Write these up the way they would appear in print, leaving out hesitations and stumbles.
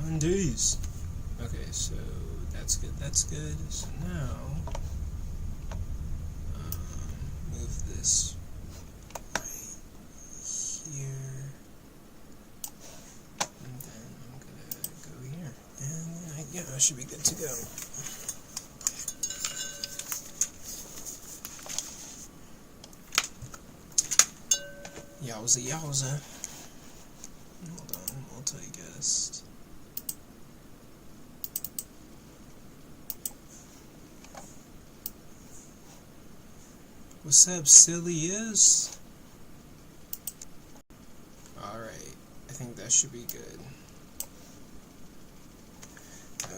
Mondays. Okay, so that's good. So now, move this right here, and then I'm gonna go here, and yeah, I should be good to go. Yowza. Hold on, multi-guest. What's up, silliest? Alright, I think that should be good.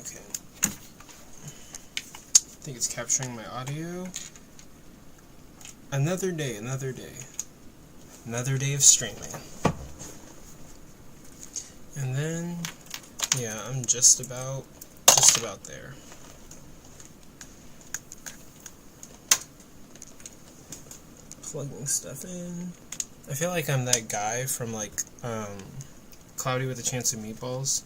Okay. I think it's capturing my audio. Another day. Another day of streaming. And then, yeah, I'm just about there. Plugging stuff in. I feel like I'm that guy from like Cloudy with a Chance of Meatballs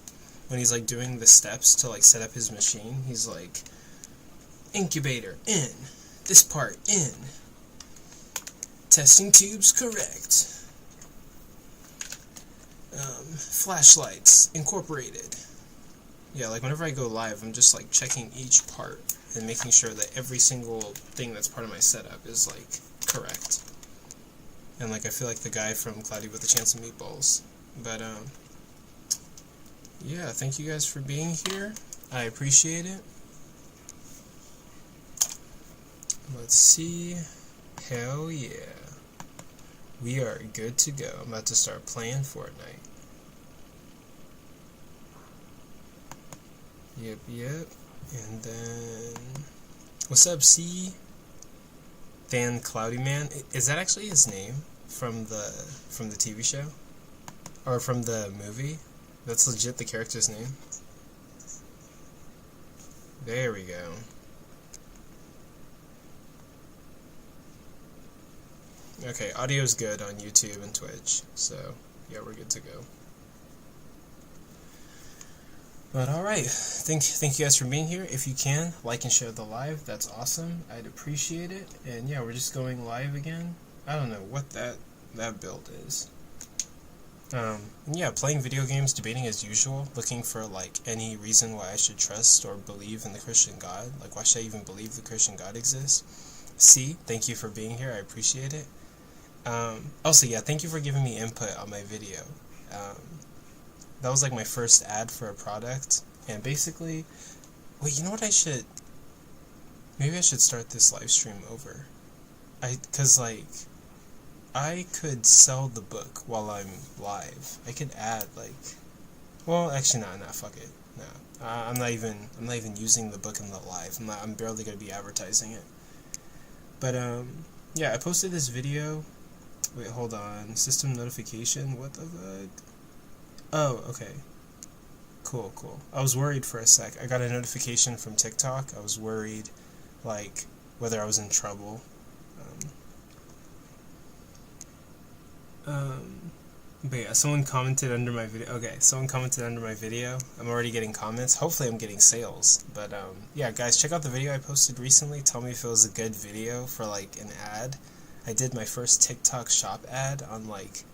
when he's like doing the steps to like set up his machine. He's like, incubator in, this part in, testing tubes correct, flashlights incorporated. Yeah, like whenever I go live, I'm just like checking each part and making sure that every single thing that's part of my setup is like correct. And like I feel like the guy from Cloudy with a Chance of Meatballs. But yeah, thank you guys for being here. I appreciate it. Let's see. Hell yeah. We are good to go. I'm about to start playing Fortnite. Yep. And then, what's up, C? Dan Cloudy Man. Is that actually his name from the TV show? Or from the movie? That's legit the character's name? There we go. Okay, audio's good on YouTube and Twitch, so yeah, we're good to go. But alright, thank you guys for being here. If you can, like and share the live, that's awesome. I'd appreciate it. And yeah, we're just going live again. I don't know what that build is. And yeah, playing video games, debating as usual, looking for like any reason why I should trust or believe in the Christian God. Like, why should I even believe the Christian God exists? C, thank you for being here, I appreciate it. Also, yeah, thank you for giving me input on my video. That was like my first ad for a product, and basically, wait, you know what maybe I should start this live stream over. Cause like, I could sell the book while I'm live. I could add like, well, actually, nah, fuck it. No, I'm not even using the book in the live. I'm barely gonna be advertising it. But, yeah, I posted this video. Wait, hold on. System notification? What the fuck? Oh, okay. Cool. I was worried for a sec. I got a notification from TikTok. I was worried, like, whether I was in trouble. But yeah, someone commented under my video. Okay, someone commented under my video. I'm already getting comments. Hopefully I'm getting sales. But, yeah, guys, check out the video I posted recently. Tell me if it was a good video for, like, an ad. I did my first TikTok shop ad on, like,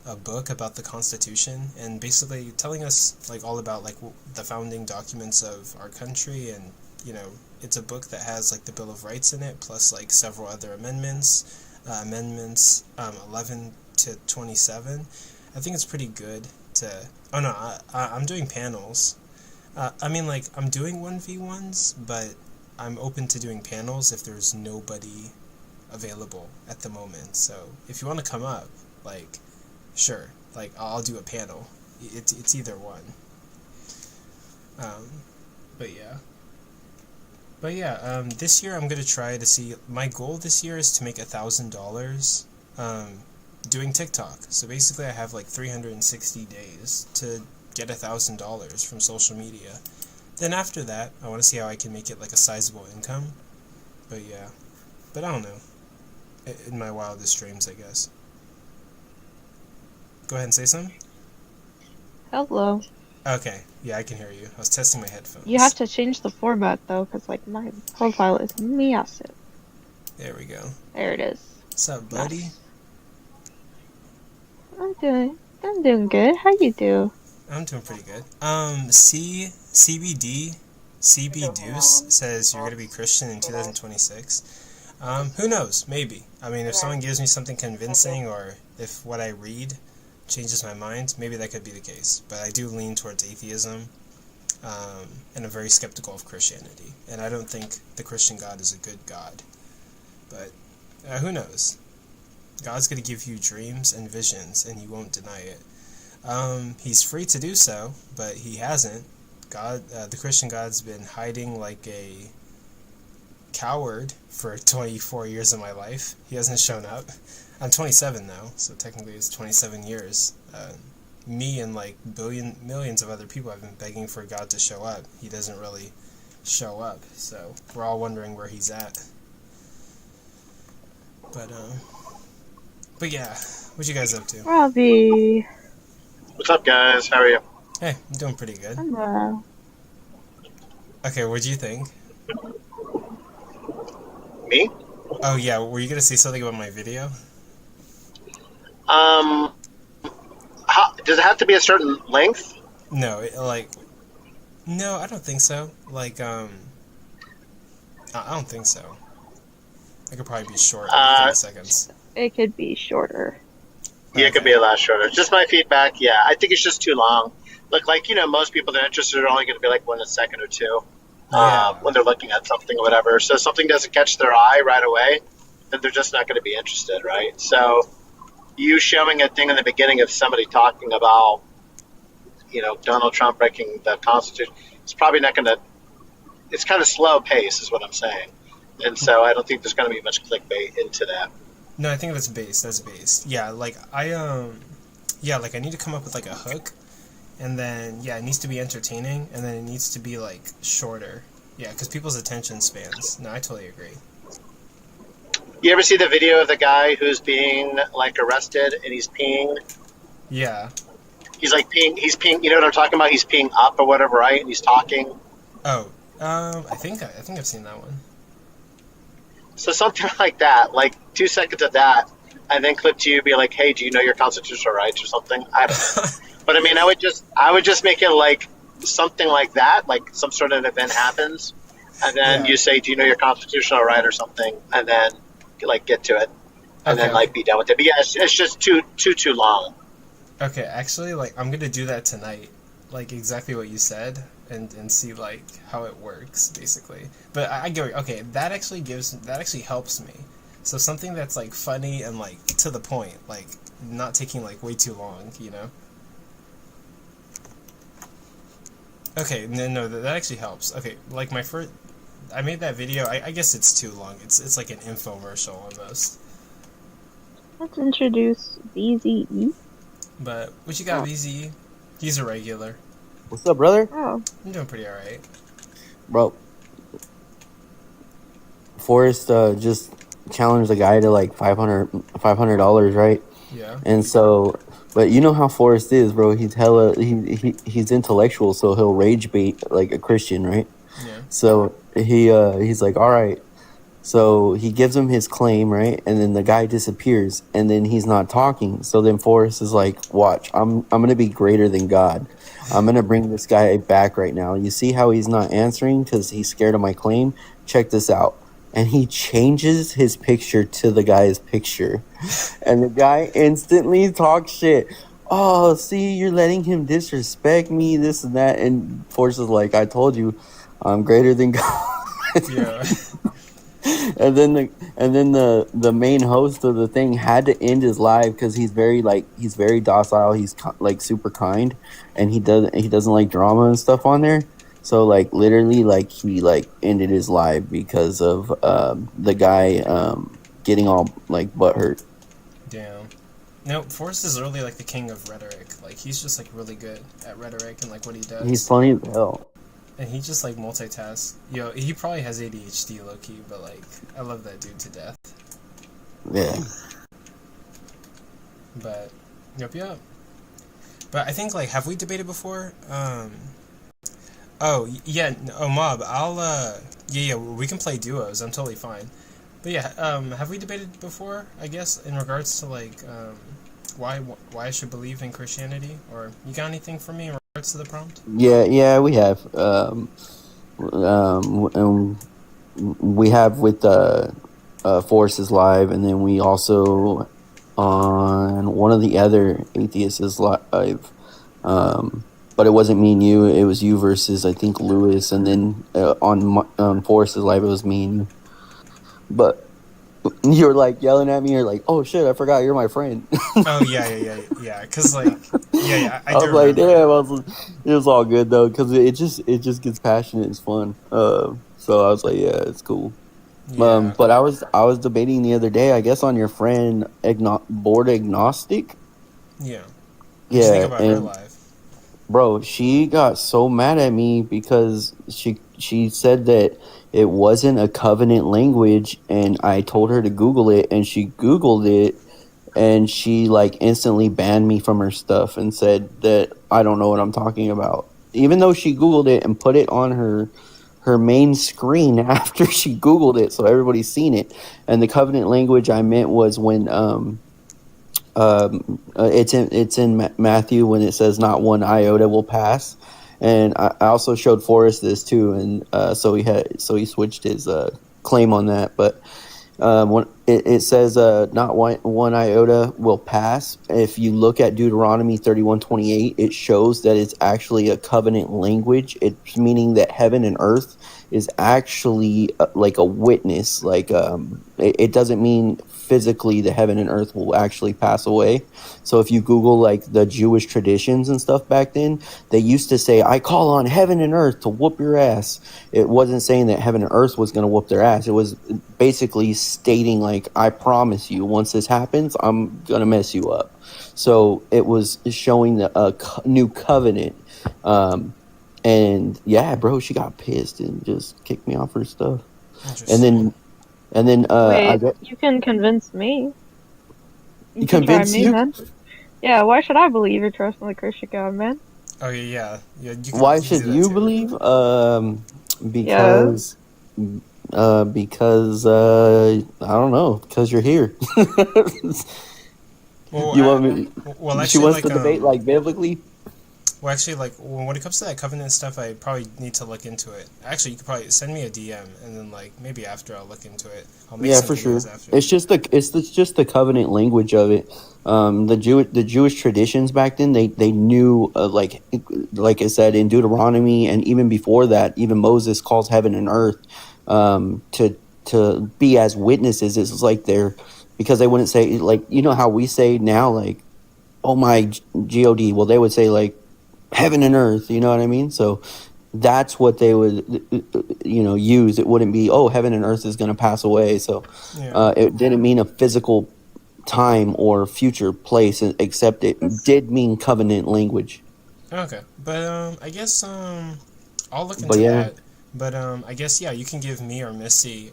a book about the Constitution, and basically telling us, like, all about, like, the founding documents of our country, and, you know, it's a book that has, like, the Bill of Rights in it, plus, like, several other amendments, 11 to 27. I think it's pretty good to, oh no, I'm doing panels. I mean, like, I'm doing 1v1s, but I'm open to doing panels if there's nobody available at the moment. So if you want to come up, like, sure, like, I'll do a panel. It's either one. But yeah, this year I'm gonna try to see. My goal this year is to make $1,000 doing TikTok. So basically, I have like 360 days to get $1,000 from social media. Then after that, I want to see how I can make it like a sizable income. But yeah, but I don't know. In my wildest dreams, I guess. Go ahead and say something. Hello. Okay, yeah, I can hear you. I was testing my You have headphones. to change the format though, because like my profile is massive. There we go. There it is. What's up, buddy? Nice. I'm doing good. How you do? I'm doing pretty good. CB Deuce says you're gonna be Christian in 2026. Who knows? Maybe. I mean, if someone gives me something convincing, or if what I read changes my mind, maybe that could be the case. But I do lean towards atheism, and I'm very skeptical of Christianity. And I don't think the Christian God is a good God. But who knows? God's going to give you dreams and visions, and you won't deny it. He's free to do so, but he hasn't. The Christian God's been hiding like a coward for 24 years of my life. He hasn't shown up. I'm 27 now, so technically it's 27 years. Me and like millions of other people have been begging for God to show up. He doesn't really show up, so we're all wondering where he's at. But yeah, what you guys up to? Robbie. What's up, guys? How are you? Hey, I'm doing pretty good. Hello. Okay, what'd you think? Me? Oh yeah, were you gonna say something about my video? Um, does it have to be a certain length? No, no, I don't think so. I don't think so. It could probably be short, like Uh, 30 seconds. It could be shorter. yeah, it could Okay. be a lot shorter. Just my feedback. Yeah, I think it's just too long. Look, like most people that are interested are only going to be like 1 second or two Yeah. when they're looking at something or whatever. So if something doesn't catch their eye right away, then they're just not going to be interested, right? So you showing a thing in the beginning of somebody talking about Donald Trump breaking the Constitution, it's probably not going to. It's kind of slow pace, is what I'm saying. And so I don't think there's going to be much clickbait into that. No, I think that's base. That's base. Yeah, yeah, like I need to come up with like a hook, and then yeah, it needs to be entertaining, and then it needs to be like shorter. Yeah, because people's attention spans. No, I totally agree. You ever see the video of the guy who's being like arrested and he's peeing? Yeah. He's like peeing. He's peeing. You know what I'm talking about? He's peeing up or whatever, right? And he's talking. Oh, I think I've seen that one. So something like that, like 2 seconds of that, and then clip to you be like, "Hey, do you know your constitutional rights or something?" I don't know. But I mean, I would just make it like something like that, like some sort of event happens, and then Yeah. you say, "Do you know your constitutional right?" or something, and then like get to it, and Okay. then like be done with it. But yeah, it's just too long. Okay. Actually, like I'm gonna do that tonight. Like exactly what you said, and see like how it works basically. But I get okay. That actually helps me. So something that's like funny and like to the point, like not taking like way too long, you know. Okay, no, that actually helps. Okay, like I made that video. I guess it's too long. It's like an infomercial almost. Let's introduce BZE. But what you got, Oh, VZ? He's a regular. What's up, brother? oh, I'm doing pretty alright. Bro, Forrest just challenged the guy to like $500, right? Yeah, And so, but you know how Forrest is, bro. He's hella he's intellectual, so he'll rage bait like a Christian, right? yeah. So he's like, all right. So he gives him his claim, right? And then the guy disappears, and then he's not talking. So then Forrest is like, watch, I'm gonna be greater than God. I'm gonna bring this guy back right now. You see how he's not answering because he's scared of my claim? Check this out. And he changes his picture to the guy's picture. And the guy instantly talks shit. Oh, see, you're letting him disrespect me, this and that. And Forrest is like, I told you, I'm greater than God. Yeah. And then the main host of the thing had to end his live because he's very docile. He's like super kind, and he doesn't like drama and stuff on there. So like literally like he like ended his live because of the guy getting all like butthurt. Damn. No, Forrest is really like the king of rhetoric. Like he's just like really good at rhetoric and like what he He's does. funny as hell. And he just like multitasks. Yo, he probably has ADHD low key, but like I love that dude to death. Yeah. But yep. But I think like have we debated before? Oh yeah, oh Mob, I'll yeah, we can play duos. I'm totally fine. But yeah, have we debated before? I guess in regards to like why I should believe in Christianity, or you got anything for me in regards to the prompt? Yeah, we have. Um, we have with Forces Live, and then we also on one of the other atheists is live. But it wasn't me and you; it was you versus I think Lewis, and then on Forces Live it was me and you. But you were like yelling at me. You're like, "Oh shit! I forgot you're my friend." Oh yeah. Cause like yeah, I I do was like, remember. "Damn!" It was all good though, because it just gets passionate. It's fun. So I was like, "Yeah, it's cool." Yeah, But I was debating the other day, I guess, on your friend board agnostic. yeah. What'd you think Yeah, about her and live? bro, she got so mad at me because she said that it wasn't a covenant language, and I told her to Google it, and she Googled it, and she like instantly banned me from her stuff and said that I don't know what I'm talking about, even though she Googled it and put it on her main screen after she Googled it, so everybody's seen it. And the covenant language I meant was when it's in Matthew when it says not one iota will pass. And I also showed Forrest this too, and so he switched his claim on that. But when it says not one iota will pass. If you look at Deuteronomy 31:28, it shows that it's actually a covenant language. It's meaning that heaven and earth is actually like a witness. Like it doesn't mean physically the heaven and earth will actually pass away. So if you Google like the Jewish traditions and stuff back then, they used to say, "I call on heaven and earth to whoop your ass." It wasn't saying that heaven and earth was going to whoop their ass. It was basically stating like, "I promise you, once this happens, I'm gonna mess you up." So it was showing new covenant. um and yeah, bro, she got pissed and just kicked me off her stuff. and Interesting. then and then I Wait, got you can convince me. You can try convince me, you. man. Yeah, why should I believe or trust in the Christian God, man? Oh yeah. Why You can should do that you too. believe? Yeah. Because I don't know, because you're here. Well, You want me? She actually, wants like to debate like biblically. like when it comes to that covenant stuff, I probably need to look into it. Actually, you could probably send me a DM, and then like maybe after I'll look into it. I'll make Yeah, some for sure. videos after. It's just the covenant language of it. The Jewish traditions back then, they knew like I said in Deuteronomy, and even before that, even Moses calls heaven and earth to be as witnesses. It's like they're, because they wouldn't say, like, how we say now, like, "Oh my God." Well, they would say like heaven and earth. You know what I mean? So that's what they would use. It wouldn't be, "Oh, heaven and earth is going to pass away." So Yeah. it didn't mean a physical time or future place, except it This, did mean covenant language. Okay, but I guess I'll look But into yeah, that. But I guess yeah, you can give me or Missy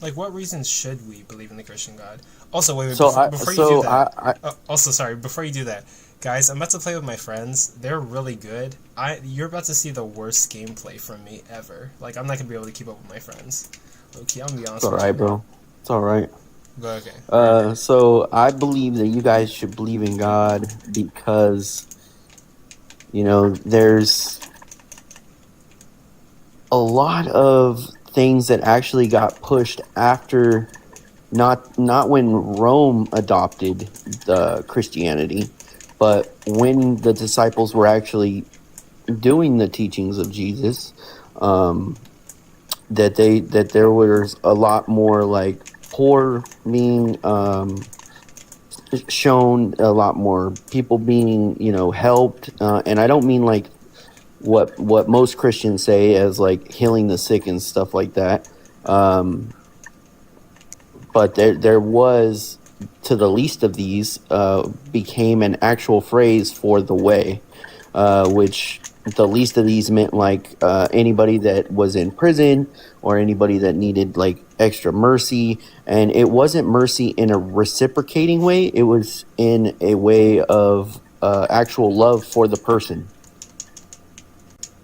like what reasons should we believe in the Christian God? Also, wait, so I before you do so that. I Also, sorry, before you do that, guys, I'm about to play with my friends. They're really good. You're about to see the worst gameplay from me ever. Like I'm not gonna be able to keep up with my friends. Okay, I'm gonna be it's honest all with right, you. bro. It's all right. But okay, all right. So I believe that you guys should believe in God because there's a lot of things that actually got pushed after, not when Rome adopted the Christianity, but when the disciples were actually doing the teachings of Jesus. That there was a lot more like poor being shown, a lot more people being helped, and I don't mean like what most Christians say as like healing the sick and stuff like that. um but there was, to the least of these, became an actual phrase for the way, which the least of these meant like anybody that was in prison or anybody that needed like extra mercy. And it wasn't mercy in a reciprocating way, it was in a way of actual love for the person.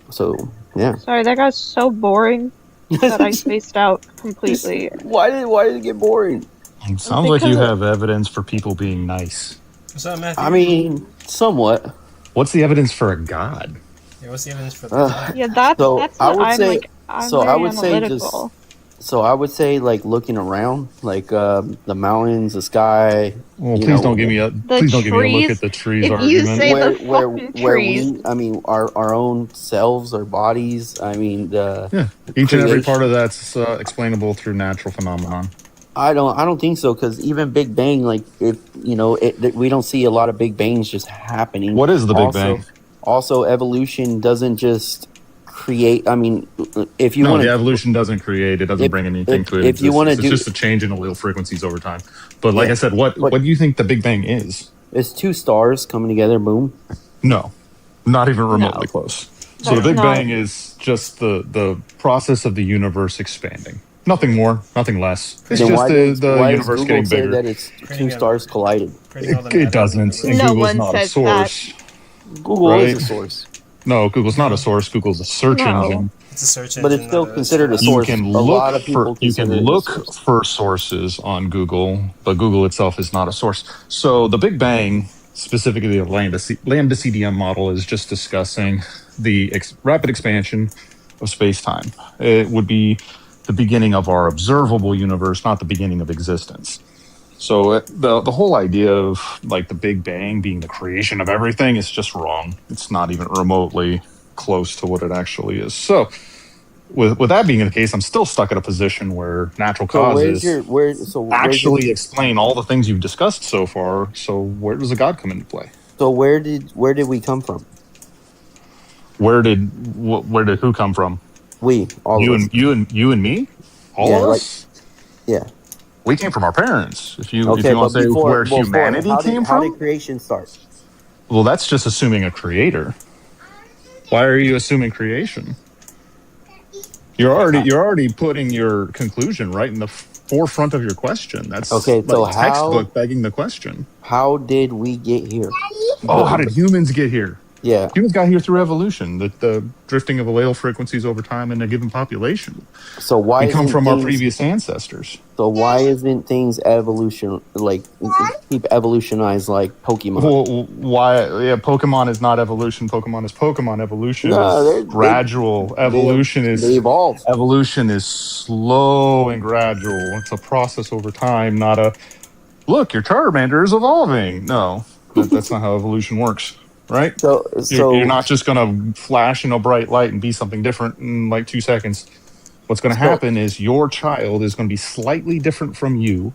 So yeah. Sorry, that got so boring that I spaced out completely. Why did it get boring? Sounds like you Because- have evidence for people being nice. What's up, Matthew? I mean, somewhat. What's the evidence for a god? yeah, what's the evidence for the Uh, God? Yeah, that's So, that's I what would I'm say- like. I'm so I very would say analytical. So I would say like looking around, like the mountains, the sky. Well, You please know, don't give me a please don't give me a look trees, at the trees if you argument. say- where the where fucking where trees. we, I mean, our own selves, our bodies. I mean, Yeah, each and every creation. part of that's explainable through natural phenomenon. I don't think so, because even Big Bang, like if you know, we don't see a lot of Big Bangs just happening. What is the Big Also- Bang? Also, evolution doesn't just create. I mean, if you No, want the to, evolution doesn't create. It doesn't if- bring anything if- to it. if you wanna it's do- just a change in allele frequencies over time. But like Yeah, I said, what but- do you think the Big Bang is? it's two stars coming together. Boom. No, not even remotely close. So the That's Big not- Bang is just the process of the universe expanding. Nothing more, nothing less. It's Then just why the does universe Google getting say bigger. that it's Creating two a- stars collided? Creating all the matter It in the doesn't. universe. And No Google's one not a says source. Google Right. is a source, No, Google's not a source. Google's a search No. engine. It's a search engine. but it's still not considered a You source. can A lot of people you can consider it a look source. for sources on Google, but Google itself is not a source. So the Big Bang, specifically the lambda CDM model, is just discussing the rapid expansion of space-time. It would be the beginning of our observable universe, not the beginning of existence. So the whole idea of like the Big Bang being the creation of everything is just wrong. It's not even remotely close to what it actually is. So with that being the case, I'm still stuck in a position where natural So where's causes your where's your, actually explain all the things you've discussed so far. So where does the God come into play? so where did we come from? Where did who come from? We all You of us. and you and me, all Yeah, of like- us. Yeah. We came from our parents. If you Okay, want but to say before, where before, humanity how came how from, did creation start? well, that's just assuming a creator. Why are you assuming creation? You're already putting your conclusion right in the forefront of your question. That's Okay, so like how- textbook begging the question. How did we get here? Oh, how did humans get here? Yeah. Humans got here through evolution, the drifting of allele frequencies over time in a given population. So why We come isn't from our things- previous ancestors. So why isn't things keep evolutionized like Pokemon? Well, why? Yeah, Pokemon is not evolution. Pokemon is Pokemon. Evolution No, is gradual. Evolution they is evolved. evolution is slow and gradual. It's a process over time, not a look. Your Charmander is evolving. No, that's not how evolution works, right? So You're not just gonna flash in a bright light and be something different in like 2 seconds. What's going to happen is your child is going to be slightly different from you.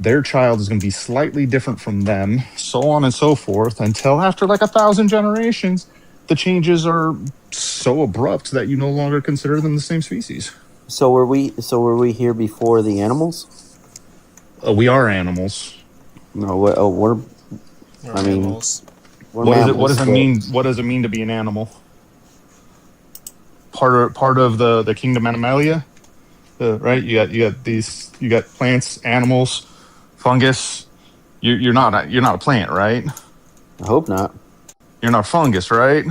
Their child is going to be slightly different from them, so on and so forth, until after like 1,000 generations, the changes are so abrupt that you no longer consider them the same species. So were we here before the animals? We are animals. No, We're I mean- mammals. we're What mammals, does it but- mean? What does it mean to be an animal? Part of the kingdom Animalia, right? You got plants, animals, fungus. You're not a plant, right? I hope not. You're not fungus, right?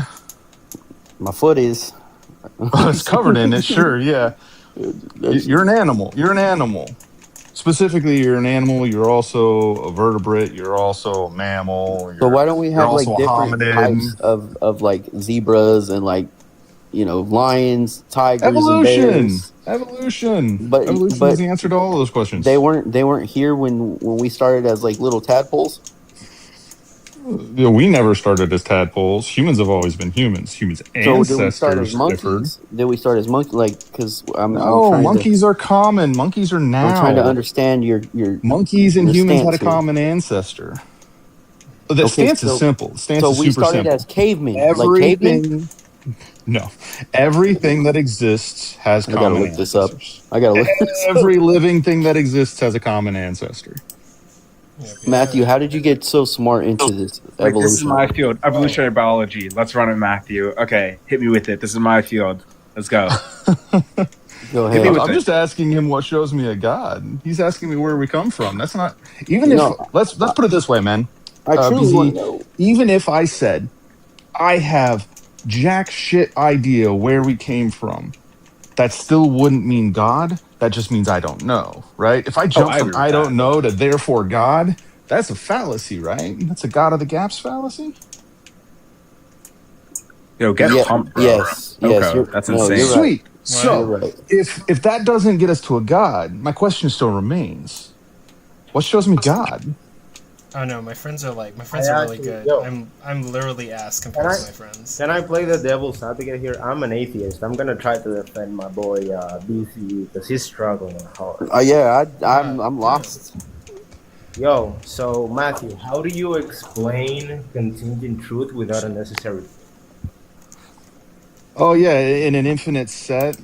My foot is. It's covered in it, sure, yeah. You're an animal. You're an animal. Specifically, you're an animal. You're also a vertebrate. You're also a mammal. So why don't we have like also a different hominid. types of like zebras and like lions, tigers, and Evolution. bears? Evolution. But- Evolution but is the answer to all of those questions. They weren't here when we started as like little tadpoles. Yeah, we never started as tadpoles. Humans have always been humans. Humans' So did we start ancestors as monkeys? differed. Did we start as monkeys? Like, because I'm No, trying monkeys are common. Monkeys are now. I'm trying to understand your. Monkeys and your humans had a stance here. common ancestor. The Okay, stance so- is simple. The stance So is we super started simple. as cavemen, like cavemen. Everything. No, everything that exists has I gotta common look this up. ancestors. I gotta look. This up. Every living thing that exists has a common ancestor. Yep, Matthew, how did you get so smart into this Wait, this is evolution? my field, evolutionary biology. Let's run it, Matthew. Okay, hit me with it. This is my field. Let's go. Go Hit me ahead. with I'm it. just asking him what shows me a god. He's asking me where we come from. That's not even if No. let's put it this way, man. I truly want BZ, to know. even if I said I have jack shit idea where we came from, that still wouldn't mean God. That just means I don't know, right? If I Oh, jump I from agree with I don't that. know to therefore God, that's a fallacy, right? That's a God of the gaps fallacy. Yo, get Yeah. pumped, bro. Yes. Okay, You're that's no. You're insane. right. Sweet. What? You're So right. if that doesn't get us to a God, my question still remains: what shows me God? Oh no, my friends are really actually, good. yo, I'm literally ass can compared I to my friends. can I play the devil's advocate here? I'm an atheist. I'm gonna try to defend my boy BC because he's struggling hard. Yeah. God I'm damn. lost. Yo, so Matthew, how do you explain contingent truth without unnecessary? Oh yeah, in an infinite set,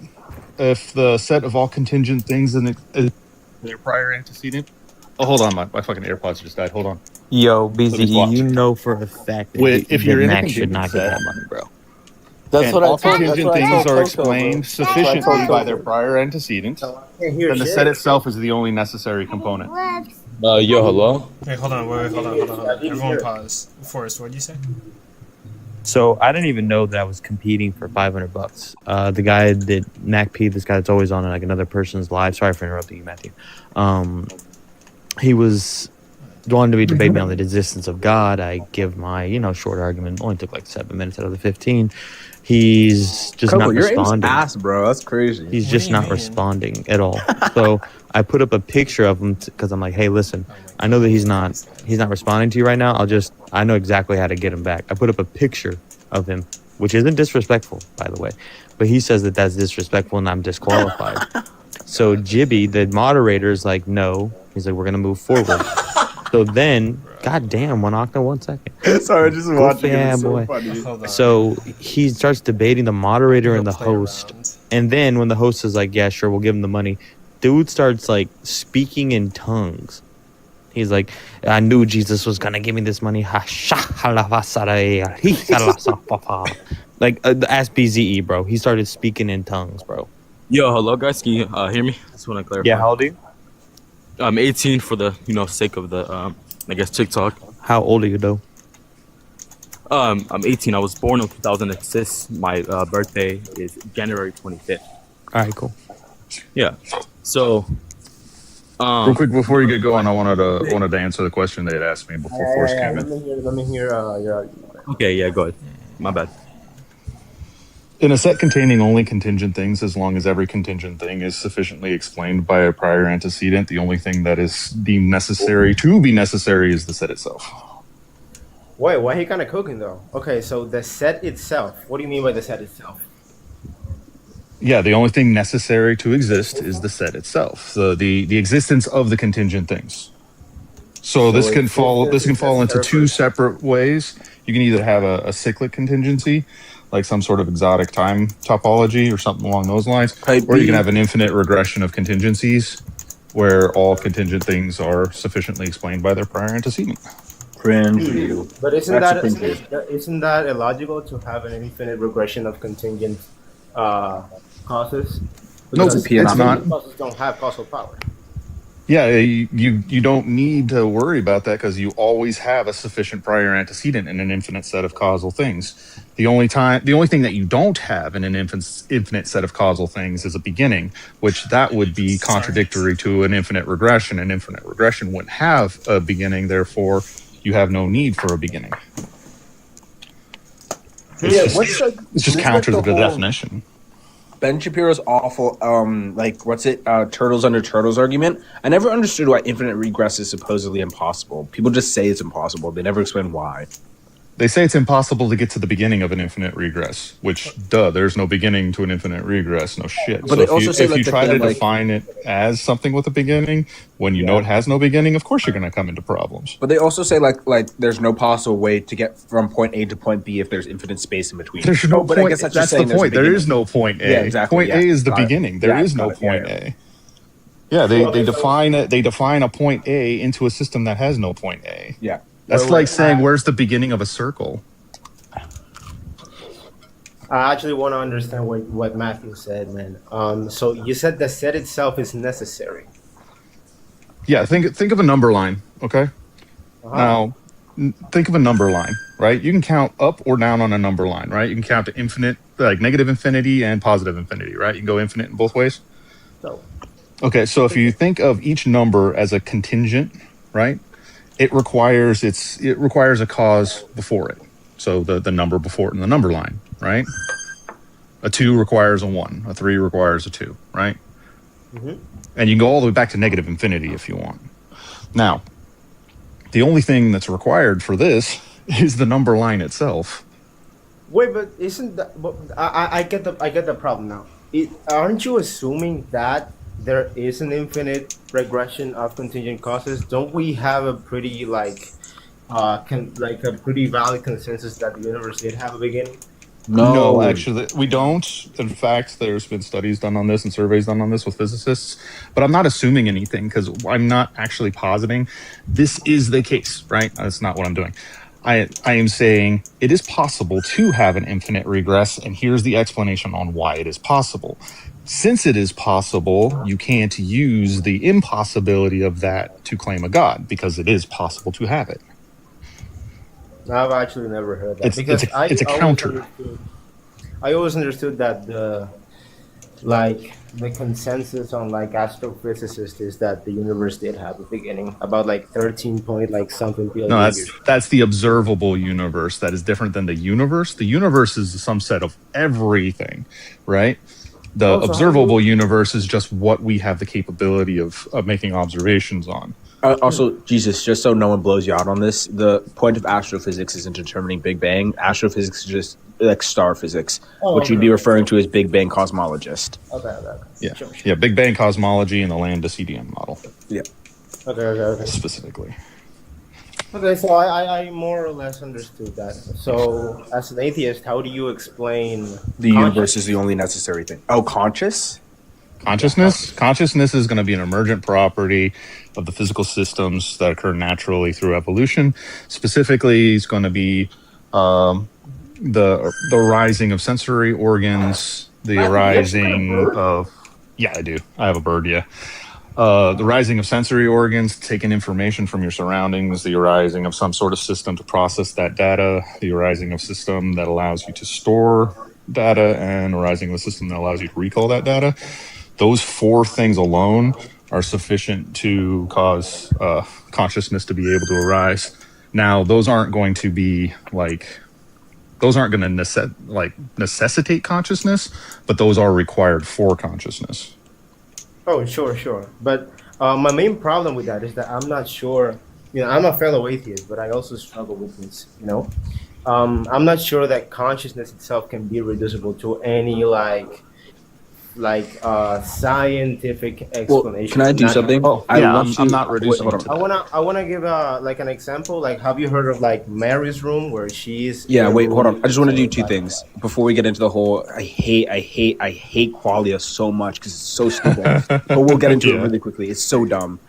if the set of all contingent things in their prior antecedent. Oh, hold on, my fucking AirPods just died. Hold on. Yo, Please BZE, you watch. know for a fact If that you're in a Max should contingent not get set that money, bro. That's and what I all told. That's contingent what I things told are Coco, bro. explained That's what I told sufficiently by their Coco. prior antecedent, So I can't hear then the set shit. itself is the only necessary component. Yo, hello. Wait, hold on, wait, hold on, hold on, hold I on. didn't Everyone hear it. pause. Forrest, what did you say? So I didn't even know that I was competing for $500. The guy that Mac P, this guy that's always on like another person's live. Sorry for interrupting you, Matthew. He was wanted to be debating me on the existence of God. I give my short argument. Only took like 7 minutes out of the 15. He's just Coco, not your aim's responding. ass, bro. That's crazy. He's What just do you not mean? responding at all. So I put up a picture of him because I'm like, hey, listen, Oh my I know that God, he's not responding to you right now. I know exactly how to get him back. I put up a picture of him, which isn't disrespectful, by the way, but he says that that's disrespectful and I'm disqualified. So Jibby, the moderator, is like, no. He's like, we're gonna move forward. So then, goddamn, one octa, 1 second. Sorry, just watching it. Yeah, It's so boy. funny. Hold on. So he starts debating the moderator and the Play host. around. And then when the host is like, yeah, sure, we'll give him the money, dude starts like speaking in tongues. He's like, I knew Jesus was going to give me this money. Like, ask BZE, bro. He started speaking in tongues, bro. Yo, hello, guys. Can you hear me? Just want to clarify. Yeah, how old are you? I'm 18 for the sake of the I guess TikTok. How old are you, though? I'm 18. I was born in 2006. My birthday is January 25th. All right, cool. Yeah. So, Real quick before you get going, I wanted to answer the question they had asked me before Force came in. Let me hear your argument. okay, yeah, go ahead. My bad. In a set containing only contingent things, as long as every contingent thing is sufficiently explained by a prior antecedent, the only thing that is deemed necessary to be necessary is the set itself. Wait, why he kind of cooking though? Okay, so the set itself. What do you mean by the set itself? Yeah, the only thing necessary to exist is the set itself, the existence of the contingent things. So this can fall into two separate ways. You can either have a cyclic contingency, like some sort of exotic time topology or something along those lines, or you can have an infinite regression of contingencies, where all contingent things are sufficiently explained by their prior antecedent. Cringe. But isn't That's isn't that illogical to have an infinite regression of contingent causes? Nope, Because it's not. causes don't have causal power. Yeah, you don't need to worry about that because you always have a sufficient prior antecedent in an infinite set of causal things. The only thing that you don't have in an infinite set of causal things is a beginning, which that would be contradictory to an infinite regression. An infinite regression wouldn't have a beginning, therefore you have no need for a beginning. It's just counter to the definition. Ben Shapiro's awful, turtles under turtles argument. I never understood why infinite regress is supposedly impossible. People just say it's impossible. They never explain why. They say it's impossible to get to the beginning of an infinite regress, which, there's no beginning to an infinite regress, no shit. But so they also say, if you try to define it as something with a beginning, when you know it has no beginning, of course you're going to come into problems. But they also say, like there's no possible way to get from point A to point B if there's infinite space in between. There's no but point. I guess that's the point. There is no point A. Yeah, exactly. Point A is the beginning. There is no point A. Yeah, they define a point A into a system that has no point A. Yeah. That's like saying, where's the beginning of a circle? I actually want to understand what Matthew said, man. So you said the set itself is necessary. Yeah, think of a number line, okay? Now, think of a number line, right? You can count up or down on a number line, right? You can count to infinite, like negative infinity and positive infinity, right? You can go infinite in both ways. So Okay, so if you think of each number as a contingent, right? It requires a cause before it. So the number before it in the number line, right? A 2 requires a 1. A 3 requires a 2, right? And you can go all the way back to negative infinity if you want. Now, the only thing that's required for this is the number line itself. wait, but isn't that? But I get the problem now. Aren't you assuming that there is an infinite regression of contingent causes? Don't we have a pretty a pretty valid consensus that the universe did have a beginning? No, actually, we don't. In fact, there's been studies done on this and surveys done on this with physicists, but I'm not assuming anything because I'm not actually positing this is the case, right? That's not what I'm doing. I am saying it is possible to have an infinite regress, and here's the explanation on why it is possible. Since it is possible, you can't use the impossibility of that to claim a god because it is possible to have it. I've actually never heard that It's a counter. I always understood that the consensus on astrophysicists is that the universe did have a beginning about 13 point something billion No, years. that's the observable universe. That is different than the universe. The universe is a subset of everything, right? The observable universe is just what we have the capability of making observations on. Also, Jesus, just so no one blows you out on this, the point of astrophysics isn't determining Big Bang. Astrophysics is just like star physics, which you'd be referring to as Big Bang cosmologist. Okay. Yeah, Sure. yeah, Big Bang cosmology and the lambda CDM model. Yeah. Okay. Specifically. Okay, so I more or less understood that. So, as an atheist, how do you explain The universe is the only necessary thing. Oh, consciousness is going to be an emergent property of the physical systems that occur naturally through evolution. Specifically, it's going to be the rising of sensory organs, the rising of I have a bird. The rising of sensory organs, taking information from your surroundings, the arising of some sort of system to process that data, the arising of system that allows you to store data, and arising of a system that allows you to recall that data. Those 4 things alone are sufficient to cause consciousness to be able to arise. Now, those aren't going to be necessitate consciousness, but those are required for consciousness. Oh, sure. But my main problem with that is that I'm not sure. I'm a fellow atheist, but I also struggle with this. I'm not sure that consciousness itself can be reducible to any scientific explanation. Can I do something? I'm not reducing it to that. I wanna give an example. Have you heard of Mary's room where she's? Hold on. I just want to do 2 things before we get into the whole. I hate qualia so much because it's so stupid. But we'll get into it really quickly. It's so dumb.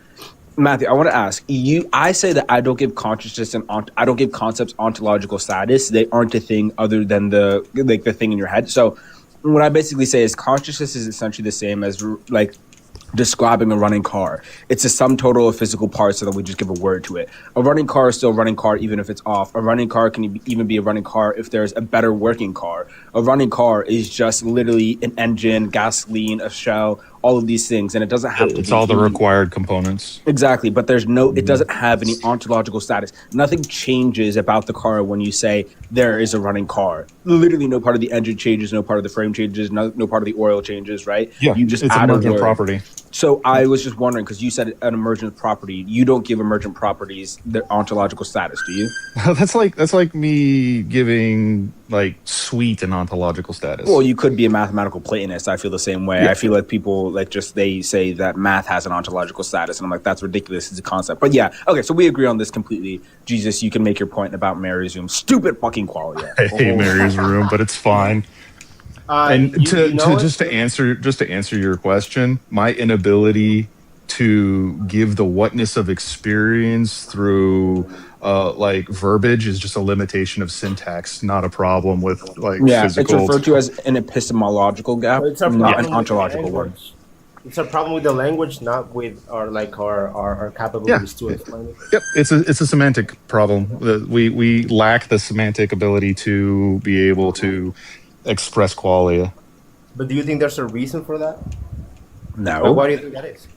Matthew, I want to ask you. I say that I don't give consciousness and I don't give concepts ontological status. They aren't a thing other than the thing in your head. So what I basically say is consciousness is essentially the same as describing a running car. It's a sum total of physical parts, so that we just give a word to it. A running car is still a running car even if it's off. A running car can even be a running car if there's a better working car. A running car is just literally an engine, gasoline, a shell, all of these things, and it doesn't have to be... It's all the required components. Exactly, but it doesn't have any ontological status. Nothing changes about the car when you say there is a running car. Literally no part of the engine changes, no part of the frame changes, no part of the oil changes, right? Yeah, you just it's add emergent a word. property. So I was just wondering, because you said an emergent property, you don't give emergent properties their ontological status, do you? That's like me giving sweet an ontological status. Well, you could be a mathematical Platonist. I feel the same way. Yeah. I feel like people they say that math has an ontological status, and I'm like, that's ridiculous as a concept. But yeah, okay, so we agree on this completely. Jesus, you can make your point about Mary's room. Stupid fucking quality. I hate Mary's room, but it's fine. And to answer your question, my inability to give the whatness of experience through verbiage is just a limitation of syntax, not a problem with physical. It's referred to as an epistemological gap, not an ontological one. it's a problem with the language, not with our capabilities to explain it. Yep, it's a semantic problem. We lack the semantic ability to be able to express qualia. But do you think there's a reason for that? No. Like, why do you think that is?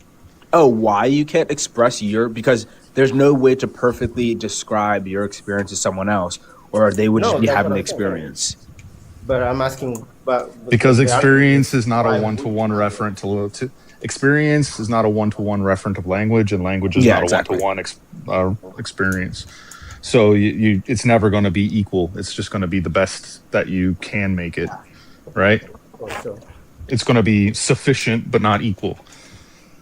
Oh, why you can't express because there's no way to perfectly describe your experience to someone else, or they would just be that's having what the I'm saying. experience. But I'm asking, Because the experience is not why a one-to-one referent to experience is not a one-to-one referent of language, and language is Yeah, not exactly. a one-to-one experience. So it's never going to be equal. It's just going to be the best that you can make it, right? So, It's going to be sufficient but not equal.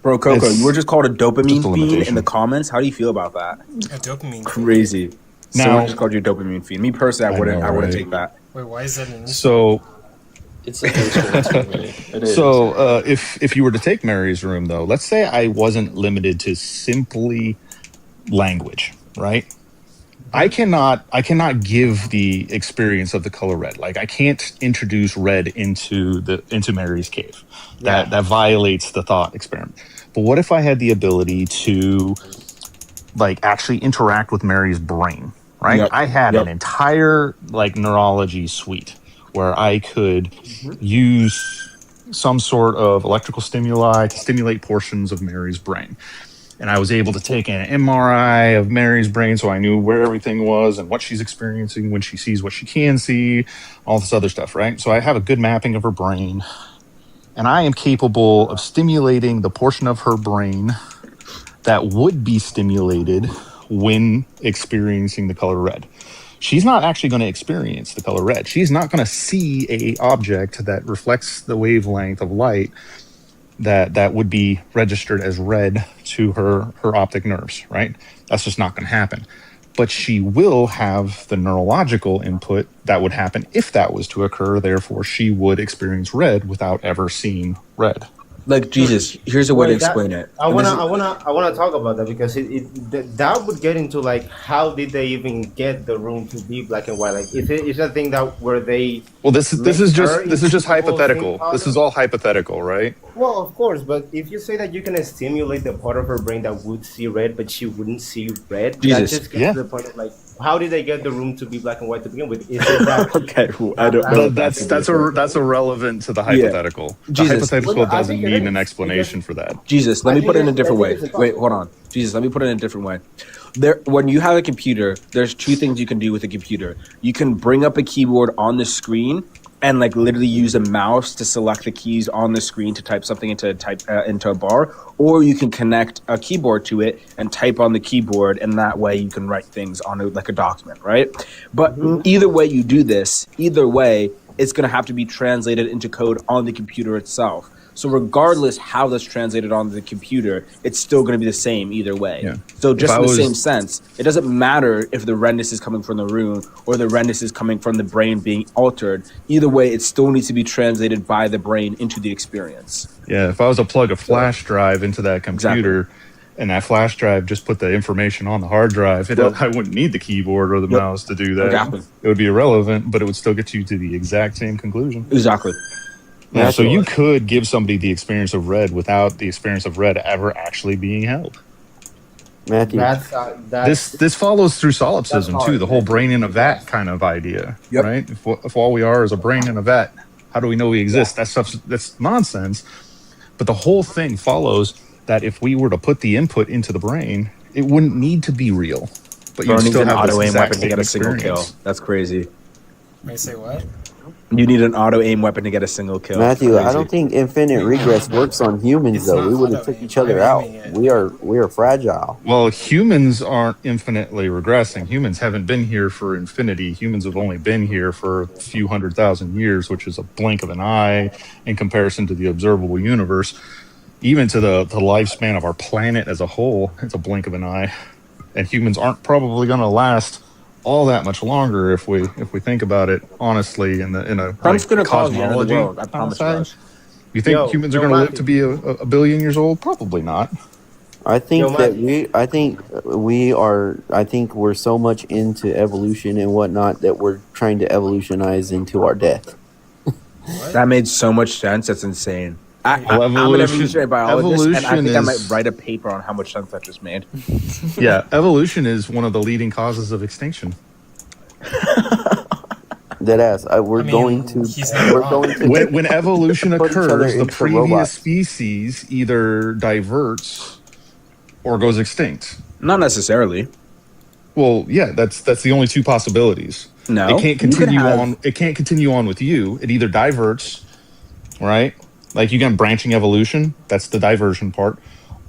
Bro, Coco, It's you were just called a dopamine just a fiend in limitation. the comments. How do you feel about that? A dopamine. Crazy. Now- Someone just called you a dopamine fiend. Me personally, I wouldn't right? take that. Wait, why is that an issue? So It's a it is. So if you were to take Mary's room, though, let's say I wasn't limited to simply language, right? I cannot give the experience of the color red. Like I can't introduce red into Mary's cave. That violates the thought experiment. But what if I had the ability to like actually interact with Mary's brain, right? Yep. I had an entire like neurology suite where I could use some sort of electrical stimuli to stimulate portions of Mary's brain. And I was able to take an MRI of Mary's brain so I knew where everything was and what she's experiencing when she sees what she can see, all this other stuff, right? So I have a good mapping of her brain. And I am capable of stimulating the portion of her brain that would be stimulated when experiencing the color red. She's not actually going to experience the color red. She's not going to see a object that reflects the wavelength of light that would be registered as red to her optic nerves, right? That's just not going to happen. But she will have the neurological input that would happen if that was to occur. Therefore, she would experience red without ever seeing red. Like Jesus, here's a way to explain it. I wanna talk about that because that would get into like how did they even get the room to be black and white? Like is a thing that where they this is just hypothetical. This is all hypothetical, right? Well, of course, but if you say that you can stimulate the part of her brain that would see red, but she wouldn't see red, Jesus. that just gets to the point of like, how did they get the room to be black and white to begin with? Is it that Okay, well, I don't know. That's irrelevant to the hypothetical. The Jesus. hypothetical Well, I doesn't think it need is, an explanation for that. Jesus, let me put it in a different way. I think it's Wait, hold on. Jesus, let me put it in a different way. When you have a computer, there's two things you can do with a computer. You can bring up a keyboard on the screen and like literally use a mouse to select the keys on the screen to type something into a bar, or you can connect a keyboard to it and type on the keyboard, and that way you can write things on like a document, right? But either way you do this, either way, it's going to have to be translated into code on the computer itself. So regardless how that's translated on the computer, it's still going to be the same either way. Yeah. So just in the same sense, it doesn't matter if the redness is coming from the room or the redness is coming from the brain being altered. Either way, it still needs to be translated by the brain into the experience. Yeah, if I was to plug a flash drive into that computer and that flash drive just put the information on the hard drive, I wouldn't need the keyboard or the mouse to do that. Exactly. It would be irrelevant, but it would still get you to the exact same conclusion. Exactly. Yeah, so you could give somebody the experience of red without the experience of red ever actually being held. Matthew. This follows through solipsism too, the whole brain in a vat kind of idea, right? If all we are is a brain in a vat, how do we know we exist? That's nonsense. But the whole thing follows that if we were to put the input into the brain, it wouldn't need to be real. But you still an have auto this aim exact weapon to get a same single kill. experience. That's crazy. Wait, say what? You need an auto aim weapon to get a single kill. Matthew, Crazy. I don't think infinite regress works on humans It's though. not We would have auto took aim. each other I'm out. aiming it. We are fragile. Well, humans aren't infinitely regressing. Humans haven't been here for infinity. Humans have only been here for a few 100,000 years, which is a blink of an eye in comparison to the observable universe. Even to the lifespan of our planet as a whole, it's a blink of an eye. And humans aren't probably going to last all that much longer if we think about it honestly in a Trump's gonna cause the end of the cosmology world. I promise you. side. You think humans are going to live to be a billion years old? Probably not. I think we're so much into evolution and whatnot that we're trying to evolutionize into our death. That made so much sense. That's insane. I'm an evolutionary biologist, and I think I might is- write a paper on how much sense that just made. Yeah, evolution is one of the leading causes of extinction. Deadass. We're I mean, going to. he's not We're wrong. going to. When evolution put each other occurs, the into previous robots. species either diverts or goes extinct. Not necessarily. Well, yeah, that's the only two possibilities. No, it can't you could continue have- on. It can't continue on with you. It either diverts, right? Like you get branching evolution. That's the diversion part,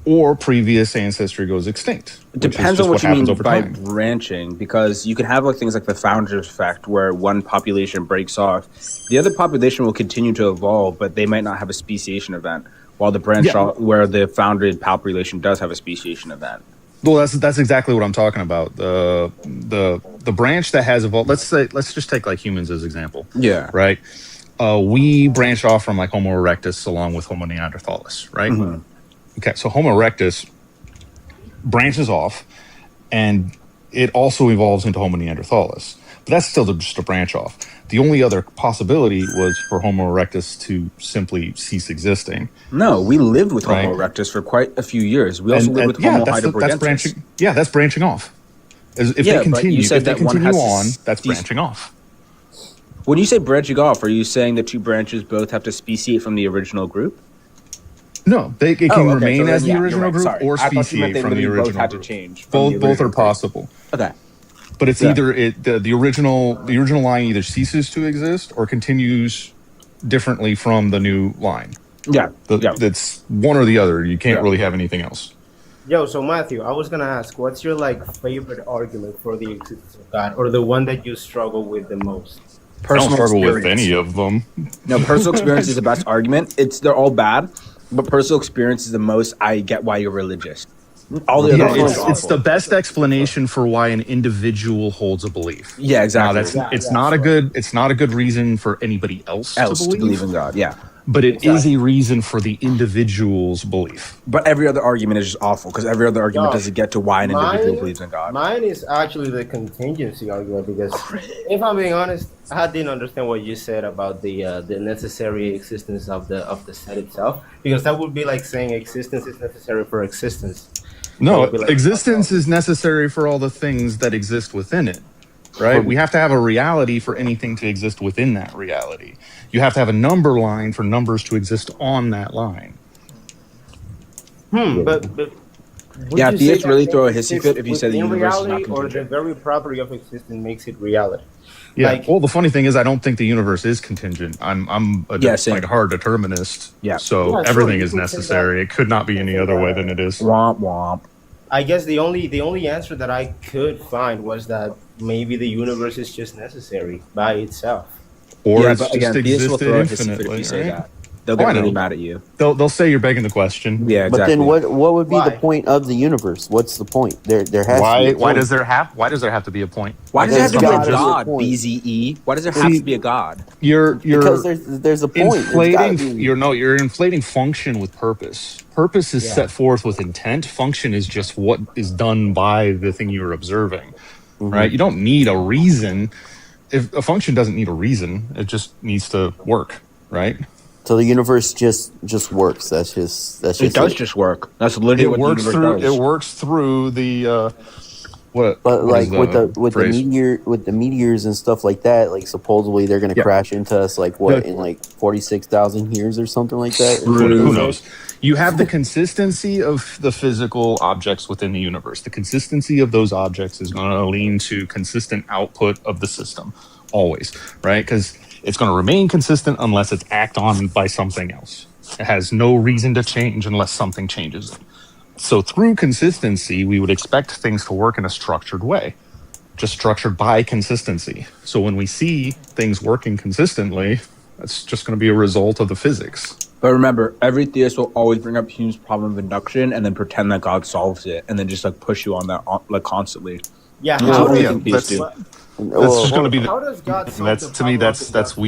or previous ancestry goes extinct. It depends on on what you mean happens over by time. branching, because you can have like things like the founder's effect, where one population breaks off, the other population will continue to evolve, but they might not have a speciation event, while the branch off, where the founded population does have a speciation event. Well, that's exactly what I'm talking about. The branch that has evolved. Let's just take like humans as example. Yeah. Right. We branched off from like Homo erectus along with Homo neanderthalis. Right. Mm-hmm. Okay. So Homo erectus branches off, and it also evolves into Homo neanderthalis. But that's still just a branch off. The only other possibility was for Homo erectus to simply cease existing. No, we lived with Right. Homo erectus for quite a few years. We also lived with Homo that's heidelbergensis. branching. Yeah, that's branching off. If Yeah, they but continue, you said if they that one continue has on, to that's branching off. When you say branching off, are you saying the two branches both have to speciate from the original group? No, it can okay, remain so then, as the yeah, you're original right, group sorry. or I thought you meant speciate they from the literally both original had to group. change from the Both original are group. possible. Okay. But it's Yeah. either the original line either ceases to exist or continues differently from the new line. Yeah. That's one or the other. You can't really have anything else. Yo, so Matthew, I was gonna ask, what's your like favorite argument for the existence of God, or the one that you struggle with the most? I don't struggle with experience. any of them. No, personal experience is the best argument. They're all bad, but personal experience is the most. I get why you're religious. All the Yeah, other ones are it's awful. the best explanation for why an individual holds a belief. Yeah, exactly. Now, it's not a good reason for anybody else to believe in God. Yeah, but it is a reason for the individual's belief. But every other argument is just awful because every other argument Yo, doesn't get to why an individual believes in God. Mine is actually the contingency argument because, if I'm being honest, I didn't understand what you said about the necessary existence of the set itself, because that would be like saying existence is necessary for existence. No, It would be like- existence is necessary for all the things that exist within it, right? We have to have a reality for anything to exist within that reality. You have to have a number line for numbers to exist on that line. But would Yeah, you theists say really that throw a it hissy exists fit if you say the within universe is not reality, or the contingent. very property of existence makes it reality? Yeah. Like- well, the funny thing is, I don't think the universe is contingent. I'm a same. like hard determinist. Yeah. So Yeah, sure, everything you is can say necessary. It could not be any other way than it is. Womp womp. I guess the only answer that I could find was that maybe the universe is just necessary by itself. Or Yeah, it's but just again, theists will existed throw a hissy fit if infinitely. you say Right? that. They'll Oh, I get really know. mad at you. They'll say you're begging the question. Yeah, exactly. But then what would be Why? the point of the universe? What's the point? There has to be Why a point. does there have to be a point? Why does it have to be There's a gotta be a god, point. BZE? Why does there have to be a god? You're Because there's a point. It's gotta inflating be- you're inflating function with purpose. Purpose is set forth with intent. Function is just what is done by the thing you're observing. Right? You don't need a reason. If a function doesn't need a reason, it just needs to work, right? So the universe just works. That's just It does just work. That's literally It what works the through universe does. it works through the what But what is like with phrase? the meteors and stuff like that, like supposedly they're gonna Yeah. crash into us like what in like 46,000 years or something like that. Who knows? You have the consistency of the physical objects within the universe. The consistency of those objects is going to lean to consistent output of the system, always, right? Because it's going to remain consistent unless it's acted on by something else. It has no reason to change unless something changes it. So through consistency, we would expect things to work in a structured way, just structured by consistency. So when we see things working consistently, that's just going to be a result of the physics. But remember, every theist will always bring up Hume's problem of induction and then pretend that God solves it, and then just like push you on that like constantly. Yeah, That's how what we does, think theists do. That's just going to be how the. does God solve That's the to me. problem That's of that's induction?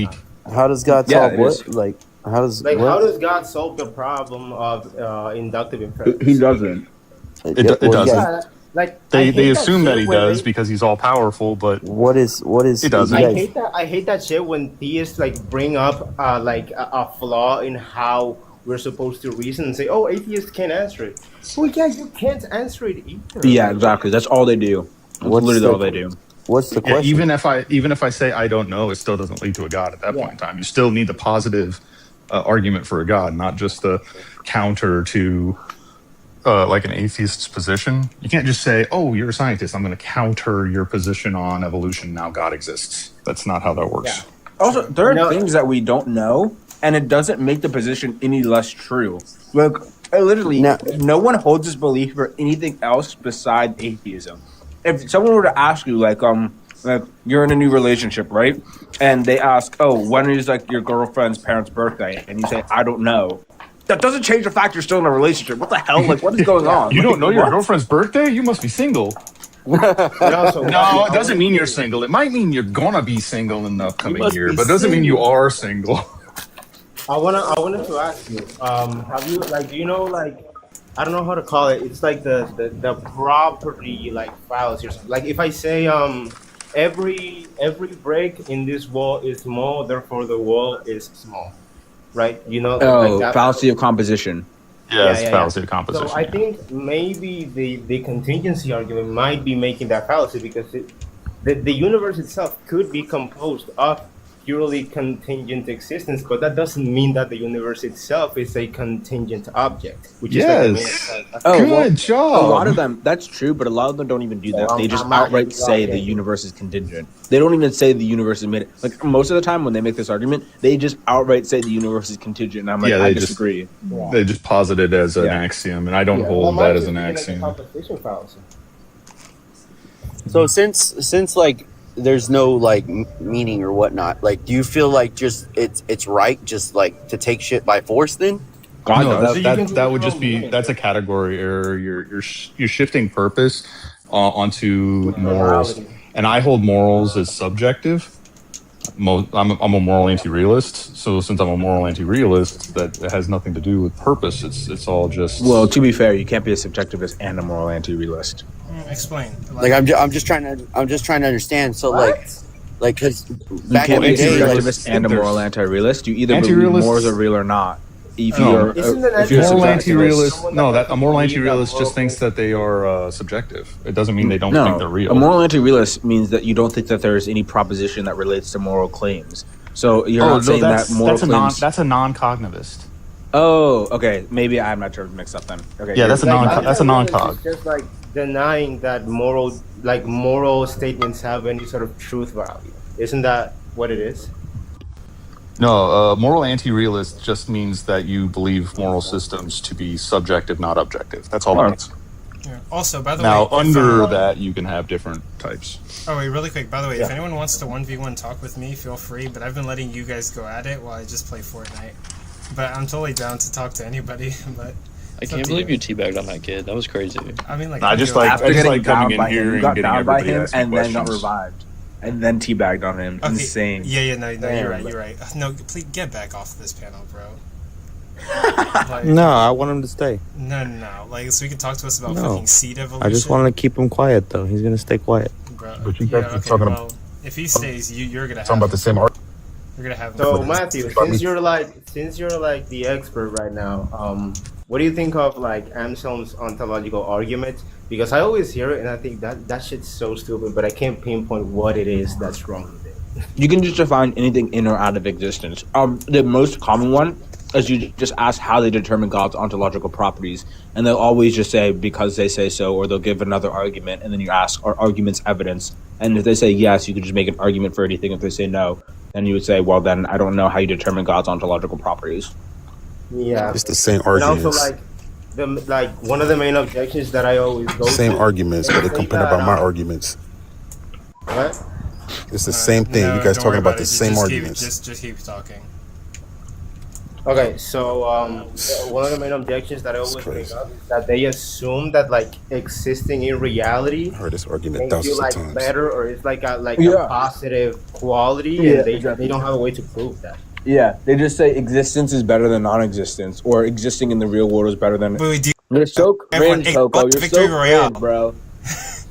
weak. How does God Yeah, solve it what? is. Like how does Like, what? how does God solve the problem of inductive impedance? He doesn't. It Yeah, well, doesn't. yeah. Like I They hate assume that shit he when does they- because he's all powerful, but What is It doesn't. yeah, I hate that shit when theists like bring up like a flaw in how we're supposed to reason and say, "Oh, atheists can't answer it." Well, yeah, you can't answer it either. Yeah, exactly. That's all they do. That's literally all they do. What's the Yeah, question? even if I say I don't know, it still doesn't lead to a God at that point in time. You still need the positive argument for a God, not just the counter to like an atheist's position. You can't just say, "Oh, you're a scientist. I'm going to counter your position on evolution. Now God exists." That's not how that works. Yeah. Also, there are things that we don't know, and it doesn't make the position any less true. Like, literally, no one holds this belief for anything else besides atheism. If someone were to ask you, like you're in a new relationship, right? And they ask, "Oh, when is like your girlfriend's parents' birthday?" And you say, "I don't know." That doesn't change the fact you're still in a relationship. What the hell? Like, what is going on? You don't know your girlfriend's birthday? You must be single. No, it doesn't mean you're single. It might mean you're gonna be single in the upcoming year, but it doesn't mean you are single. I wanted to ask you, have you do you know I don't know how to call it. It's like the property fallacy or something. Like if I say every brick in this wall is small, therefore the wall is small, right? You know. Fallacy of composition. Yeah, it's fallacy of composition. So I think maybe the contingency argument might be making that fallacy because the universe itself could be composed of purely contingent existence, but that doesn't mean that the universe itself is a contingent object. Which Good job. A lot of them, that's true, but a lot of them don't even do that. They just outright say the universe is contingent. They don't even say the universe is made. Like most of the time when they make this argument, they just outright say the universe is contingent. And I'm like, I disagree. They just posit it as an axiom, and I don't hold that as an axiom. Competition fallacy. So since like there's no like meaning or whatnot, like do you feel like just it's right just like to take shit by force then? No, that would just be that's a category error. You're shifting purpose onto morals, and I hold morals as subjective. I'm a moral anti-realist, so since I'm a moral anti-realist, that has nothing to do with purpose. It's all just. Well, to be fair, you can't be a subjectivist and a moral anti-realist. Explain. Like I'm just trying to understand. So like because back you can't in be the a day, subjectivist and a moral anti-realist. You either believe morals are real or not. If you're a moral anti-realist, a moral anti-realist just thinks that they are subjective. It doesn't mean they don't think they're real. A moral anti-realist means that you don't think that there is any proposition that relates to moral claims. So you're not saying that moral claims. That's a non-cognitivist. Oh, okay. Maybe I have my terms mixed up then. Okay. Yeah, that's a non-cog. It's just like denying that moral statements have any sort of truth value. Isn't that what it is? No, moral anti-realist just means that you believe moral systems to be subjective, not objective. That's all it means. Yeah. Also, by the now, way, under that, you can have different types. Oh, wait, really quick. By the way, if anyone wants to 1v1 talk with me, feel free. But I've been letting you guys go at it while I just play Fortnite. But I'm totally down to talk to anybody. But I can't believe you teabagged on that kid. That was crazy. I mean, I just like coming in here and getting everybody asking and questions. then got revived. And then teabagged on him. Okay. Insane. Yeah, no, you're right, you're right. No, please get back off this panel, bro. No, I want him to stay. No. Like, so you can talk to us about fucking seed evolution. I just wanted to keep him quiet, though. He's gonna stay quiet. Bro, but you guys are talking about. If he stays, you're gonna talking about the same art. You're gonna have. So Matthew, since you're like the expert right now, what do you think of like Anselm's ontological argument? Because I always hear it and I think that shit's so stupid, but I can't pinpoint what it is that's wrong with it. You can just define anything in or out of existence. The most common one is you just ask how they determine God's ontological properties, and they'll always just say because they say so, or they'll give another argument, and then you ask, are arguments evidence? And if they say yes, you can just make an argument for anything. If they say no, then you would say, well, then I don't know how you determine God's ontological properties. Yeah, it's the same arguments. And also, one of the main objections that I always go same arguments, but they complain about my arguments. What? It's the same thing. You guys talking about the same arguments. Just keep talking. Okay, so one of the main objections that I always bring up is that they assume that like existing in reality I heard this argument makes you thousands of like times. better, or it's like a positive quality, and they don't have a way to prove that. Yeah, they just say existence is better than non-existence, or existing in the real world is better than. You're so cringe, Coco. You're so cringe, bro.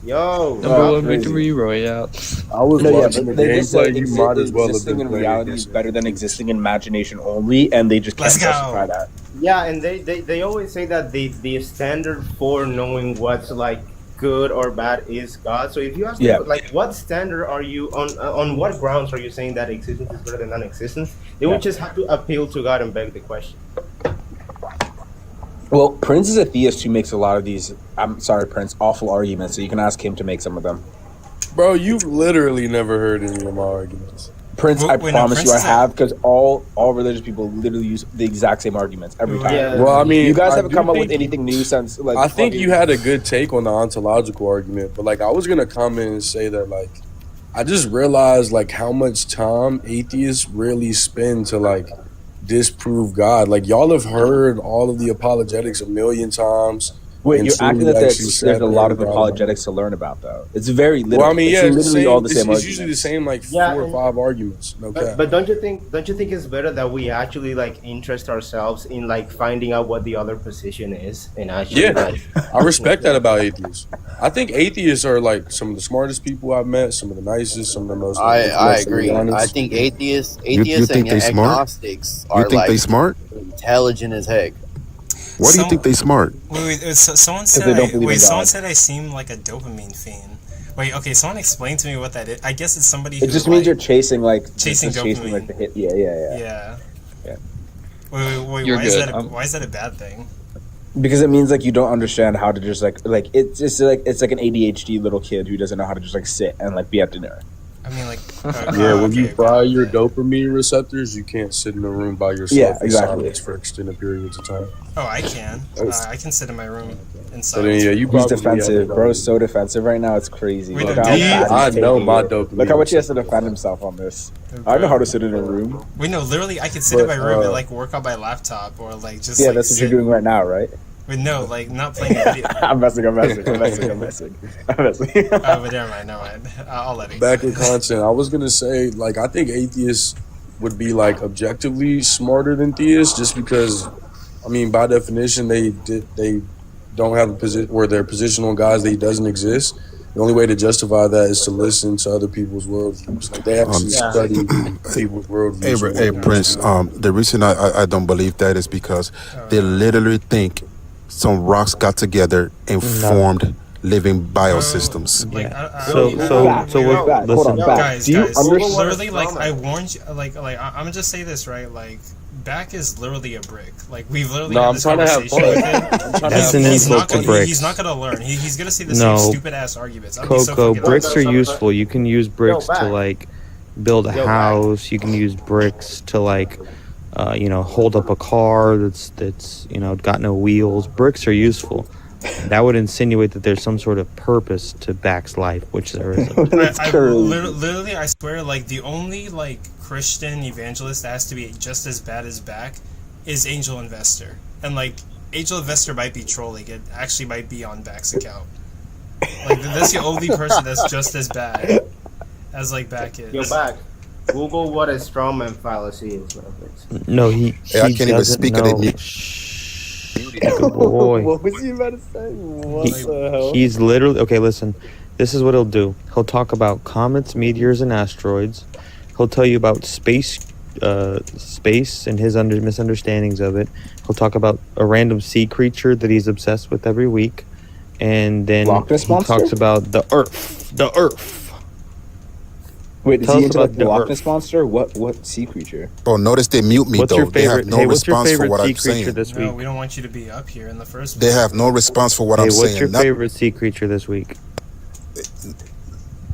Yo, number one victory royale. I was watching the gameplay. You might as well have existing been in reality is better than existing in imagination only, and they just can't justify that. Yeah, and they always say that the standard for knowing what's like good or bad is God. So if you ask Yeah. them, like, what standard are you on what grounds are you saying that existence is better than non-existence? They Yeah. would just have to appeal to God and beg the question. Well, Prince is a theist who makes a lot of these. I'm sorry, Prince, awful arguments. So you can ask him to make some of them. Bro, you've literally never heard any of my arguments. Prince, I Wait, no, promise Prince you, I is a- have, because all religious people literally use the exact same arguments every time. Yeah. Well, I mean, You guys I haven't do come up with think- anything new since. Like, I think fucking- you had a good take on the ontological argument, but like I was gonna come in and say that like I just realized like how much time atheists really spend to like disprove God. Like y'all have heard all of the apologetics a million times. Wait, and you're truly acting that actually there's sat a there lot of and thought apologetics to learn about, though. It's very literal. Well, I mean, yeah, it's it's, literally all the same it's arguments. usually the same like Yeah, 4 or and- 5 arguments. Okay. But don't you think it's better that we actually like interest ourselves in like finding out what the other position is and actually Yeah, like, I respect that about atheists. I think atheists are like some of the smartest people I've met, some of the nicest, some of the most. I intellectually agree. honest. I think atheists you and think they smart? agnostics You are think like they smart? intelligent as heck. Why do you think they smart? Wait, someone said they don't believe in someone God. said I seem like a dopamine fiend. Wait, okay, someone explain to me what that is. I guess it's somebody It who just means like, you're chasing like chasing just chasing like dopamine. the hit. Yeah. Yeah. Yeah. Wait, You're why is good. that why is that a bad thing? Because it means like you don't understand how to just like it's just like it's like an ADHD little kid who doesn't know how to just like sit and like be at dinner. I mean, like, Yeah, when you okay, fry your dopamine receptors, you can't sit in a room by yourself Yeah, in exactly. silence for extended periods of time. Oh, I can. I can sit in my room in So then, silence. yeah, you He's probably defensive, have a bro. So defensive right now. It's crazy. Wait, Look no, how do you- bad I he's know taking my it. dopamine. Look how much he has to defend himself on this. I know how to sit in a room. Wait, no, literally, I could sit in But, my room and like work on my laptop or like just Yeah, like that's what sit. you're doing right now, right? Wait, no, like not playing a video. I'm messing. Oh, but never mind. I'll let it. Back in content, I was gonna say, like, I think atheists would be like objectively smarter than theists, just because, I mean, by definition, they don't have a position where their position on God they doesn't exist. The only way to justify that is to listen to other people's worldviews. Like they actually study people's worldviews. Hey, Prince. The reason I don't believe that is because they literally think some rocks got together and formed living biosystems. Like, Yeah. I don't So we're Back, hold listen. on, back. guys, Do you guys, understand? literally, like, I warned you, like, I'm gonna just say this, right? Like, Back is literally a brick. Like, we've literally No, had I'm this trying to have conversation fun. with him. I'm trying to That's have an fun. insult to bricks. He's not gonna learn. He's gonna see the No. same stupid ass arguments. I'd be so Coco, fucking bricks are Yo, useful. You can use bricks to back. like build a Yo, back. house. You can use bricks to like, hold up a car that's got no wheels. Bricks are useful. That would insinuate that there's some sort of purpose to Back's life, which there isn't. literally, I swear, like, the only, like, Christian evangelist that has to be just as bad as Back is Angel Investor. And, like, Angel Investor might be trolling. It actually might be on Back's account. Like, that's the only person that's just as bad as, like, Back is. Yo, back. Google what a strawman fallacy is, man, please. No, he Hey, I can't even doesn't speak know. of it. Good boy. What was he about to say? What the hell? He's literally okay. Listen, this is what he'll do. He'll talk about comets, meteors, and asteroids. He'll tell you about space and his misunderstandings of it. He'll talk about a random sea creature that he's obsessed with every week, and then Loch Ness he Monster? talks about the Earth. The Earth. Wait, is Tell he us into about like the the Loch Earth. Ness monster? What sea creature? Oh, notice they mute me What's though. your They favorite? have no Hey, what's your response for favorite what sea I'm creature saying. this No, week? we don't want you to be up here in the first They place. have no response for what Hey, I'm what's saying. your Nothing. favorite sea creature this week?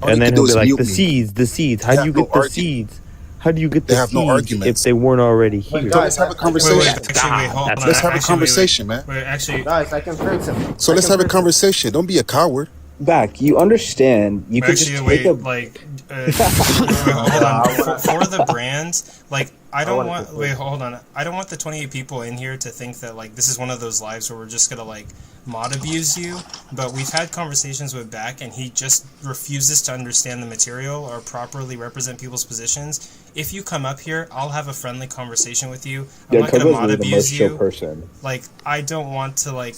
All And you then can do he'll be is like, mute the me. seeds, the seeds. How They do you have no get the argu- seeds? How do you get They the have no seeds arguments. if they weren't already here? Wait, Let's have a Wait, conversation. actually, wait, hold on. Let's have a Actually, conversation, man. Wait, actually, Guys, I can fix him. So let's have a conversation. Don't be a coward. Back, you understand? You could just actually, take wait, a. like, hold on. For the brands, like, I don't wanna want. fix Wait, hold on. I don't want the 28 people in here to think that like this is one of those lives where we're just gonna like mod abuse you. But we've had conversations with Back, and he just refuses to understand the material or properly represent people's positions. If you come up here, I'll have a friendly conversation with you. I'm Yeah, not gonna Coco's mod really the most abuse chill you. person. Like, I don't want to, like,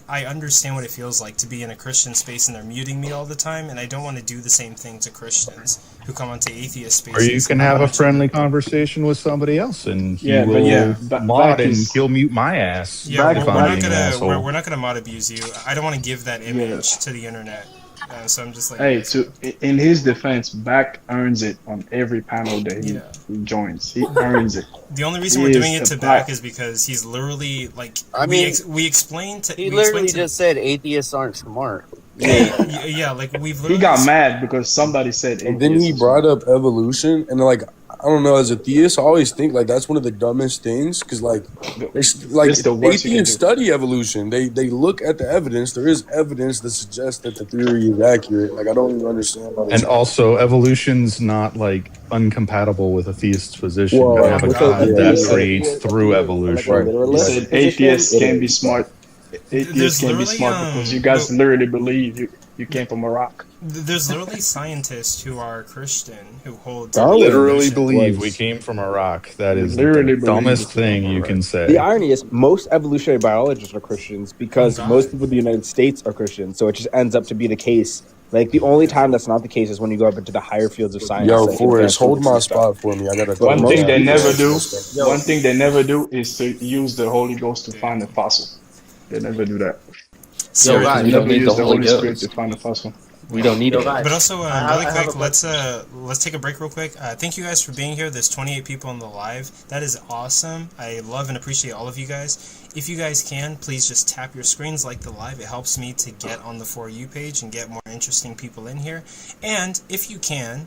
I understand what it feels like to be in a Christian space and they're muting me all the time, and I don't want to do the same thing to Christians who come onto atheist spaces. Or you can I have a want to- friendly conversation with somebody somebody else, and he Yeah, will but yeah, mod back and is- he'll mute my ass. Yeah, if we're I'm not being an gonna asshole. we're not gonna mod abuse you. I don't want to give that image to the internet, so I'm just like. Hey, in his defense, Back earns it on every panel that he joins. He earns it. The only reason He we're doing is it to the Back is because he's literally like. I mean, we explained to. He we literally explained to, just said atheists aren't smart. yeah, like we've literally. He got mad because somebody said. And then he brought up evolution, and like I don't know, as a theist, I always think like that's one of the dumbest things because like It's the worst you can atheists do. study evolution. They look at the evidence. There is evidence that suggests that the theory is accurate. Like I don't even understand. How And also, evolution's not like incompatible with a theist's position. Well, you have a God that yeah. creates through evolution. He said atheists can be smart. There's Atheists can be literally, smart because you guys literally believe you came from a rock. There's literally scientists who are Christian who hold. I literally evolution. believe we came from a rock. That is Literally the believe dumbest we came thing from a you rock. can say. The irony is, most evolutionary biologists are Christians because most people in the United States are Christians. So it just ends up to be the case. Like the only time that's not the case is when you go up into the higher fields of science. Yo, like Forrest, advanced hold my physics and stuff. spot for me. I gotta. But One most thing they people- never do. One thing they never do is to use the Holy Ghost to find a fossil. They never do that. Yo, They guys, we never don't need use the Holy Spirit Ghost. to find a fossil. We don't need it. But also, I really have a quick, let's take a break real quick. Thank you guys for being here. There's 28 people on the live. That is awesome. I love and appreciate all of you guys. If you guys can, please just tap your screens like the live. It helps me to get on the For You page and get more interesting people in here. And if you can,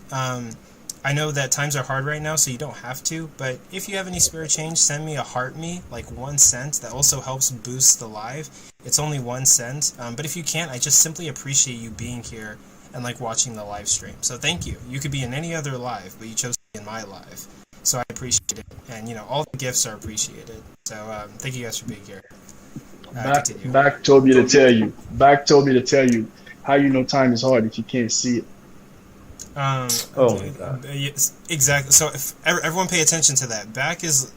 I know that times are hard right now, so you don't have to, but if you have any spare change, send me a heart me, like 1 cent. That also helps boost the live. It's only 1 cent. But if you can't, I just simply appreciate you being here and like watching the live stream. So thank you. You could be in any other live, but you chose to be in my live. So I appreciate it. And, all the gifts are appreciated. So thank you guys for being here. Continue. Back told me to tell you. Back told me to tell you how you know time is hard if you can't see it. Oh my god. Yes, exactly. So if everyone pay attention to that. Back is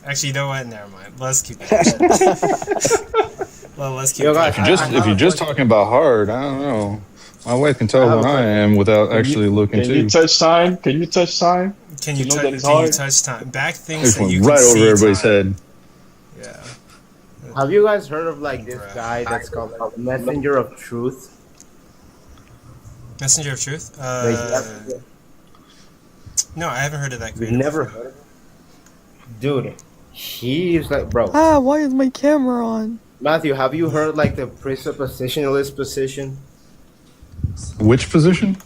actually, you know what? Never mind. Let's keep it. Well, let's keep it. If you're just talking about hard, I don't know. My wife can tell when I am without actually looking Can too. you touch time? Can you touch time? Can you, know touch? that it's Can you hard? touch time? Back things This that went you can right see over everybody's time. head. Yeah. Have you guys heard of like this guy that's called Messenger of Truth? Messenger of Truth? Like, No, I haven't heard of that. You've creator never before. heard of him? Dude, he's like, bro. Why is my camera on? Matthew, have you heard like the presuppositionalist position? Which position?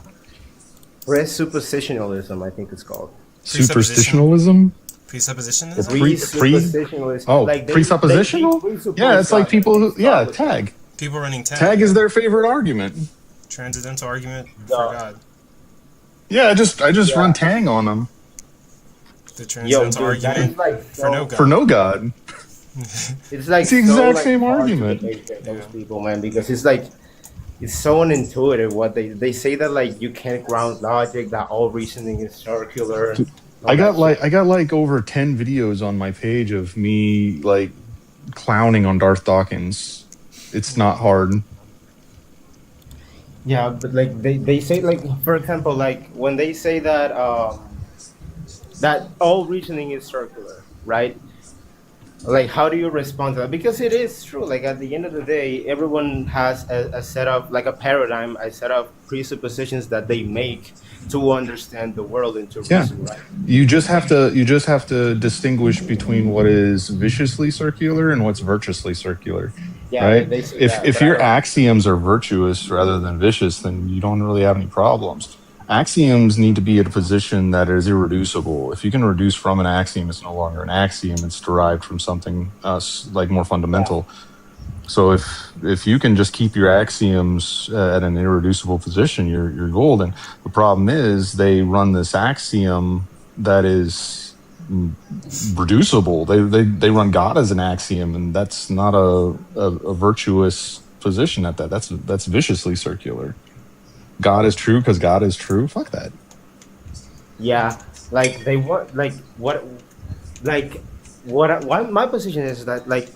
Presuppositionalism, I think it's called. Superstitionalism? Presuppositionism? Presuppositionalist. Oh, like presuppositional? presuppose Yeah, it's like God. people who, tag. People running tag. Tag is their favorite argument. Transcendental argument for God. Yeah, I just run tang on them. The transcendental dude, that argument is, like, for no God. For no God. It's like It's the exact like, same hard to argument. debate with those people, man, because it's like it's so unintuitive what they say that like you can't ground logic, that all reasoning is circular. I got like over 10 videos on my page of me like clowning on Darth Dawkins. It's not hard. Yeah, but like they say like for example like when they say that that all reasoning is circular, right? Like how do you respond to that? Because it is true. Like at the end of the day, everyone has a set of like a paradigm, a set of presuppositions that they make to understand the world and to reason, right? You just have to distinguish between what is viciously circular and what's virtuously circular. Yeah, right? they say If that, if but your I- axioms are virtuous rather than vicious, then you don't really have any problems. Axioms need to be at a position that is irreducible. If you can reduce from an axiom, it's no longer an axiom. It's derived from something like more fundamental. So if you can just keep your axioms at an irreducible position, you're golden. The problem is they run this axiom that is reducible. They run God as an axiom, and that's not a virtuous position at that. That's viciously circular. God is true because God is true. Fuck that. Yeah, like they want like what my position is that like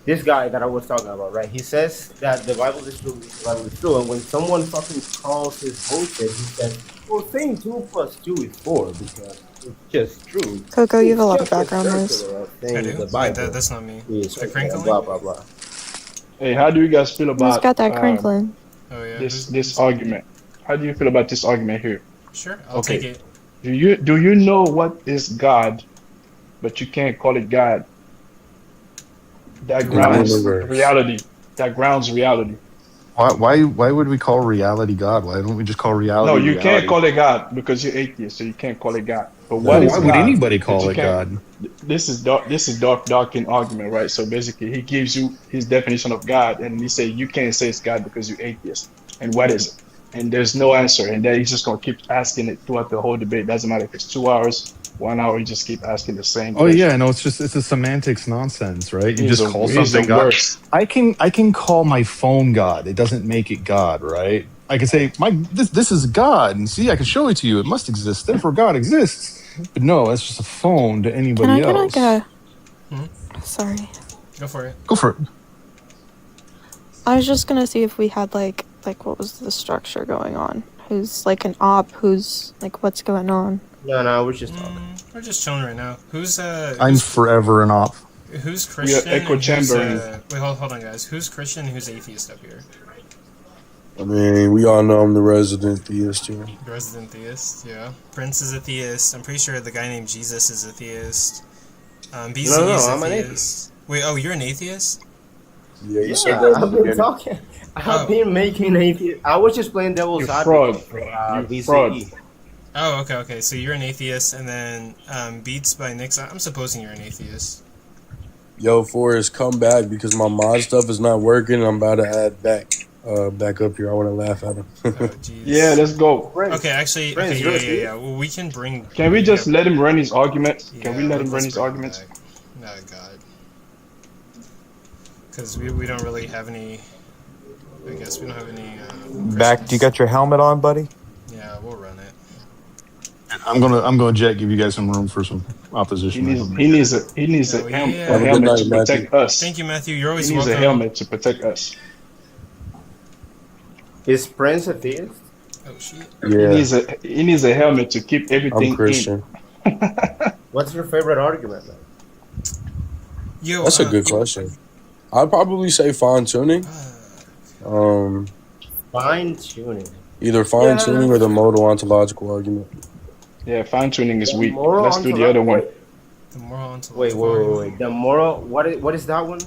this guy that I was talking about, right? He says that the Bible is true, the Bible is true, and when someone fucking calls his bullshit, he says, "Well, saying 2 + 2 is 4 because it's just true." Coco, you have a It's lot of just background noise. circular of I saying do? the Wait, Bible that's not me. is The crinkling? blah blah blah. Hey, how do you guys feel Who's about got that crinkling? Oh yeah. this argument? How do you feel about this argument here? Sure, I'll take it. Do you know what is God, but you can't call it God? That The grounds universe. reality. That grounds reality. Why would we call reality God? Why don't we just call reality? No, you reality? can't call it God because you're atheist, so you can't call it God. But No, what is why God? would anybody that call you it can't- God? This is Dawkins' argument, right? So basically, he gives you his definition of God, and he say you can't say it's God because you're atheist. And what is it? And there's no answer, and then he's just gonna keep asking it throughout the whole debate. Doesn't matter if it's 2 hours, 1 hour. You just keep asking the same. Oh question. yeah, no, it's a semantics nonsense, right? You He's just call he's something the God. worst. I can call my phone God. It doesn't make it God, right? I can say this is God, and see, I can show it to you. It must exist, therefore God exists. But no, it's just a phone to Can anybody I get else. like a... Sorry. Go for it. Go for it. I was just gonna see if we had like what was the structure going on? Who's like an op? Who's like what's going on? No, we're just talking. We're just chilling right now. Who's I'm forever an op. Who's Christian? echo and who's, chambering. wait, hold on, guys. Who's Christian and who's atheist up here? I mean, we all know I'm the resident theist here. Resident theist, yeah. Prince is a theist. I'm pretty sure the guy named Jesus is a theist. BC No, is a I'm an theist. Wait, oh, you're an atheist? Yeah, you said Yeah, that in the I've been beginning. talking. I've been making atheist. I was just playing devil's You advocate. fraud, bro. You BCE. fraud. Oh, okay. So you're an atheist, and then Beats by Nix. I'm supposing you're an atheist. Yo, Forrest, come back because my mod stuff is not working. I'm about to add back up here. I want to laugh at him. Oh, jeez. Yeah, let's go. Okay, actually, Friends, okay, yeah. Well, we can bring. Can we just let him run his arguments? Can we Yeah, let him run let's his bring him arguments? back. Oh God. Because we don't really have any. I guess we don't have any. Back, do you got your helmet on, buddy? Yeah, we'll run it. I'm gonna Jet give you guys some room for some opposition. He needs a Oh, helmet yeah. Have a good to night, protect us. Thank you, Matthew. You're always He needs welcome. a helmet to protect us. Is Prince a theist? Oh shit. Yeah, He needs a helmet to keep everything I'm Christian. What's your favorite argument, man? Yo, That's a good question. I'd probably say fine tuning. Fine tuning. Either fine tuning or the modal ontological argument. Yeah, fine tuning is weak. Moral Let's do the other one. The moral ontological Wait. argument. The moral. What is that one?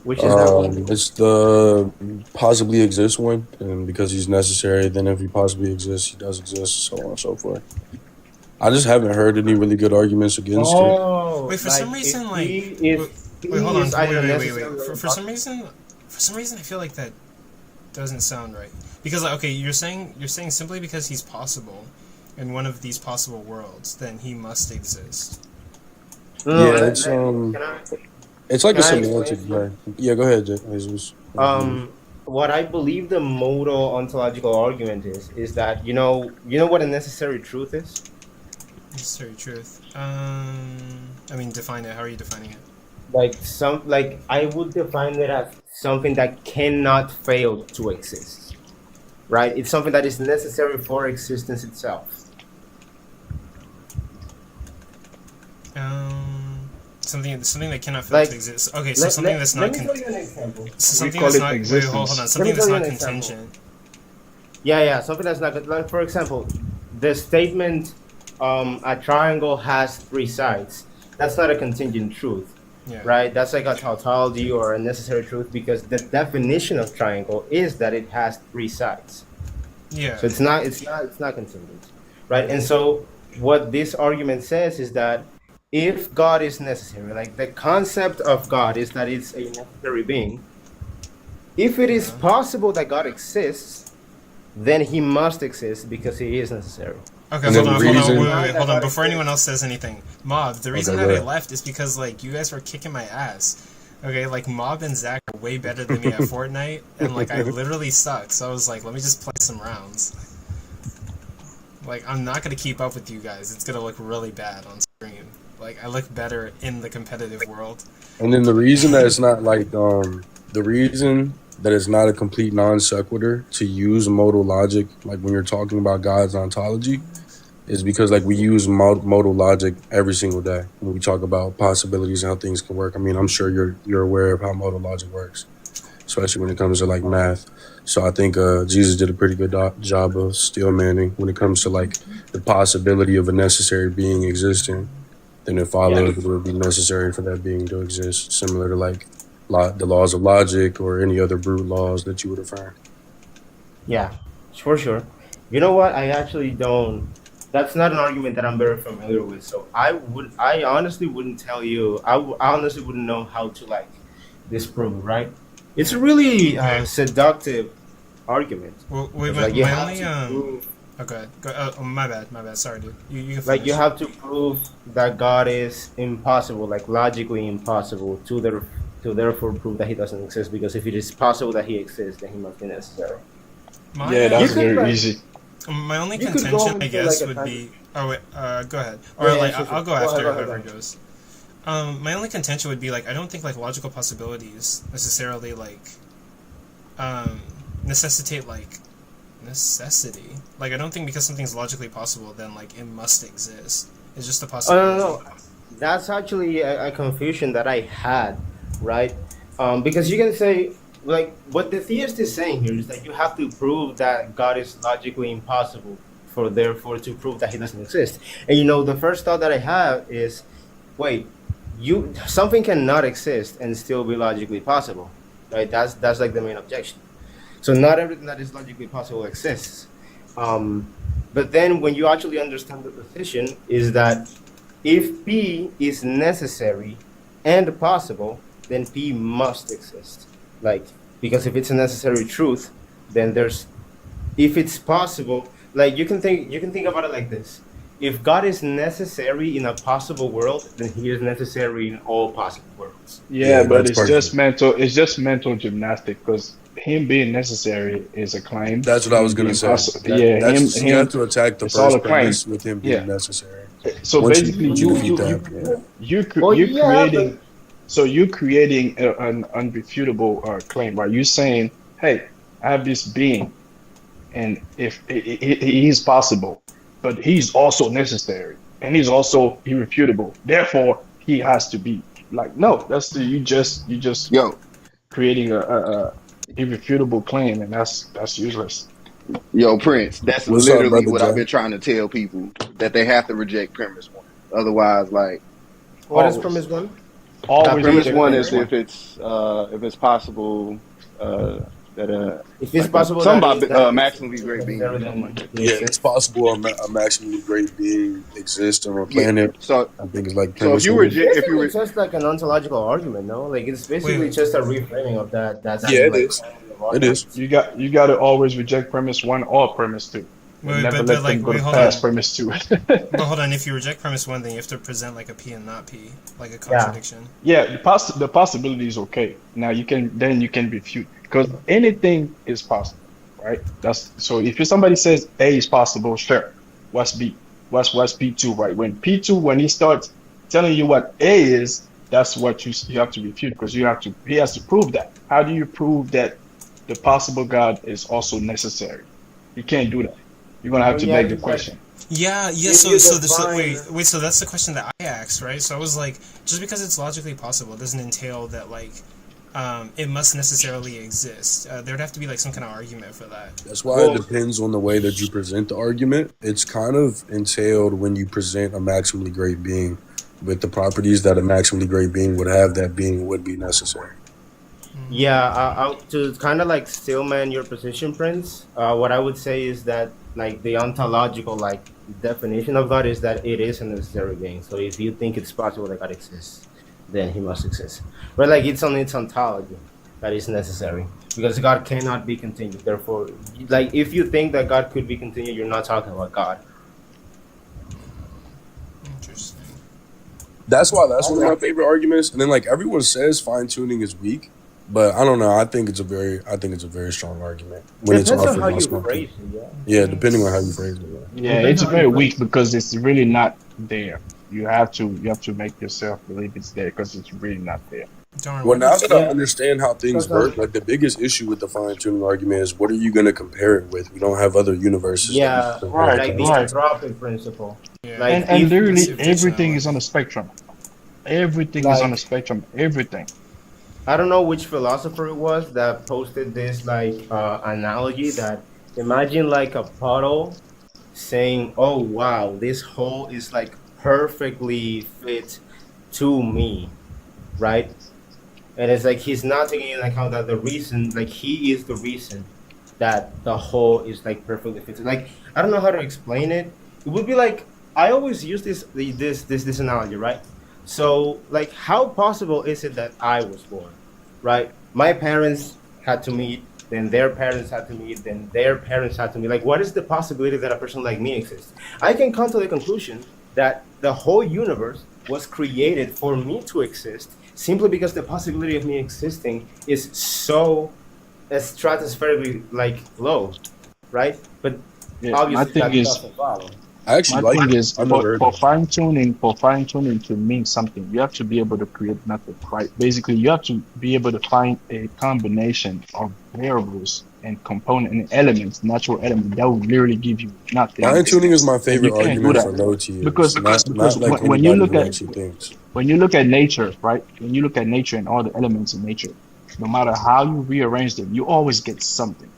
Which is that one? It's the possibly exist one, and because he's necessary, then if he possibly exists, he does exist, so on and so forth. I just haven't heard any really good arguments against it. Oh, Wait, for some reason, like, wait, hold on. wait. For some reason, I feel like that doesn't sound right. Because, like, okay, you're saying simply because he's possible in one of these possible worlds, then he must exist. No, Yeah, it's like a can I semantic, explain? right? Yeah, go ahead, Jesus. What I believe the modal ontological argument is that you know what a necessary truth is. Necessary truth. I mean, define it. How are you defining it? Like I would define it as something that cannot fail to exist. Right? It's something that is necessary for existence itself. Something that cannot fail to exist. Okay, so something that's not. Let me tell you an example. Something that's not. Wait, hold on. Something that's not contingent. Yeah. Something that's not like, for example, the statement, a triangle has 3 sides. That's not a contingent truth. Yeah. Right? That's like a tautology or a necessary truth because the definition of triangle is that it has 3 sides. Yeah. So it's not contingent. Right? And so what this argument says is that if God is necessary, like the concept of God is that it's a necessary being. If it is possible that God exists, then he must exist because he is necessary. Okay, hold on. Hold on. Before anyone else says anything, Mob, the reason that I left is because, like, you guys were kicking my ass. Okay, like, Mob and Zach are way better than me at Fortnite, and, like, I literally suck. So I was like, let me just play some rounds. Like, I'm not gonna keep up with you guys. It's gonna look really bad on stream. Like I look better in the competitive world. And then the reason that it's not like the reason that it's not a complete non sequitur to use modal logic, like when you're talking about God's ontology, is because like we use modal logic every single day when we talk about possibilities and how things can work. I mean, I'm sure you're aware of how modal logic works, especially when it comes to like math. So I think Jesus did a pretty good job of steel manning when it comes to like the possibility of a necessary being existing. Then it follows it would be necessary for that being to exist, similar to like the laws of logic or any other brute laws that you would affirm. Yeah, for sure. You know what? I actually don't. That's not an argument that I'm very familiar with. So I honestly wouldn't tell you. I honestly wouldn't know how to like disprove. Right? It's a really seductive argument. Well, wait, Like you have to only prove, okay. Go, oh, my bad. Sorry, dude. You can like you finish. have to prove that God is impossible, like logically impossible, to therefore prove that He doesn't exist. Because if it is possible that He exists, then He must be necessary. Yeah, that's very easy. My only You could go contention, I into, guess, like, a would time- be. Oh wait, go ahead. Or Yeah, like sure, sure. I'll go Go after ahead, go whoever ahead. goes. My only contention would be like I don't think like logical possibilities necessarily like necessitate like necessity. Like I don't think because something's logically possible then like it must exist. It's just a Oh, possibility. no. That's actually a confusion that I had, right? Because you can say, like, what the theist is saying here is that you have to prove that God is logically impossible for therefore to prove that He doesn't exist. And the first thought that I have is, wait, something cannot exist and still be logically possible, right? That's like the main objection. So not everything that is logically possible exists. But then when you actually understand the position is that if P is necessary and possible, then P must exist. Like, because if it's a necessary truth, then if it's possible, like you can think about it like this. If God is necessary in a possible world, then He is necessary in all possible worlds. Yeah, but that's it's perfect. just mental. It's just mental gymnastics because him being necessary is a claim. That's what I was Him gonna being say. Him. You have to attack the It's all a first claim. premise with him being Yeah. necessary. So Once basically, you defeat that, creating. So you're creating an unrefutable claim, right? You're saying, "Hey, I have this being, and if he's possible, but he's also necessary, and he's also irrefutable. Therefore, he has to be." Like, no, you just creating a irrefutable claim, and that's useless. Yo, Prince, that's What's up, literally brother what Jay? I've been trying to tell people, that they have to reject premise one. Otherwise, like, What is Always. premise one? Always premise reject one premise is if it's possible that If it's like, possible, something that about is maximally great being. necessary, Something then like that. He yeah, it's exists. possible a maximally great being exists on a Yeah. planet. So I think it's like so if premise you one. reject if you Basically, it's just like an ontological argument, no? Like it's basically Wait. just a reframing of that. Yeah, it like, is. family of It arguments. is. You got to always reject premise one or premise two. Wait, Never but let like them go wait, to hold past on. premise two. But hold on, if you reject premise one, then you have to present like a P and not P, like a contradiction. Yeah, the possibility is okay. Now you can refute because anything is possible, right? That's so if somebody says A is possible, sure. What's B? What's P2, right? When he starts telling you what A is, that's what you have to refute because he has to prove that. How do you prove that the possible God is also necessary? You can't do that. You're gonna have to beg the question. Yeah. If So you so define- wait. So that's the question that I asked, right? So I was like, just because it's logically possible doesn't entail that like it must necessarily exist. There'd have to be like some kind of argument for that. That's why it depends on the way that you present the argument. It's kind of entailed when you present a maximally great being with the properties that a maximally great being would have, that being would be necessary. Yeah, to kind of like stillman your position, Prince. What I would say is that like the ontological like definition of God is that it is a necessary being. So if you think it's possible that God exists, then He must exist. But like it's on its ontology that is necessary because God cannot be continued. Therefore, like if you think that God could be continued, you're not talking about God. Interesting. That's why that's one of my favorite arguments. And then like everyone says fine tuning is weak, but I don't know. I think it's a very strong argument when it's Depends on offered how by you smart phrase people. it. Yeah. Yeah, depending on how you phrase it. Yeah, it's very weak because it's really not there. You have to make yourself believe it's there because it's really not there. Darn, Well, what now is that I understand how things Because, work, like the biggest issue with the fine tuning argument is what are you going to compare it with? We don't have other universes that we yeah, can compare it like the to. anthropic principle. Yeah. Like And if literally If there's everything no is on like, the spectrum. Everything is on the like spectrum. Everything. I don't know which philosopher it was that posted this like analogy that imagine like a puddle saying, "Oh wow, this hole is like perfectly fit to me," right? And it's like he's not taking into account that the reason, like he is the reason that the hole is like perfectly fitted. Like I don't know how to explain it. It would be like I always use this analogy, right? So like, how possible is it that I was born, right? My parents had to meet, then their parents had to meet, then their parents had to meet. Like, what is the possibility that a person like me exists? I can come to the conclusion that the whole universe was created for me to exist simply because the possibility of me existing is so stratospherically like low, right? But Yeah. My obviously thing that is doesn't follow. I actually My like thing it. is I've never heard for of it. fine tuning to mean something, you have to be able to create nothing, right? Basically, you have to be able to find a combination of variables and component and elements, natural elements that will literally give you nothing in Fine this tuning is sense. my And you favorite can't do argument that for no tiers, because not like when you anybody look who at actually thinks. when you look at nature, right? When you look at nature and all the elements in nature, no matter how you rearrange them, you always get something.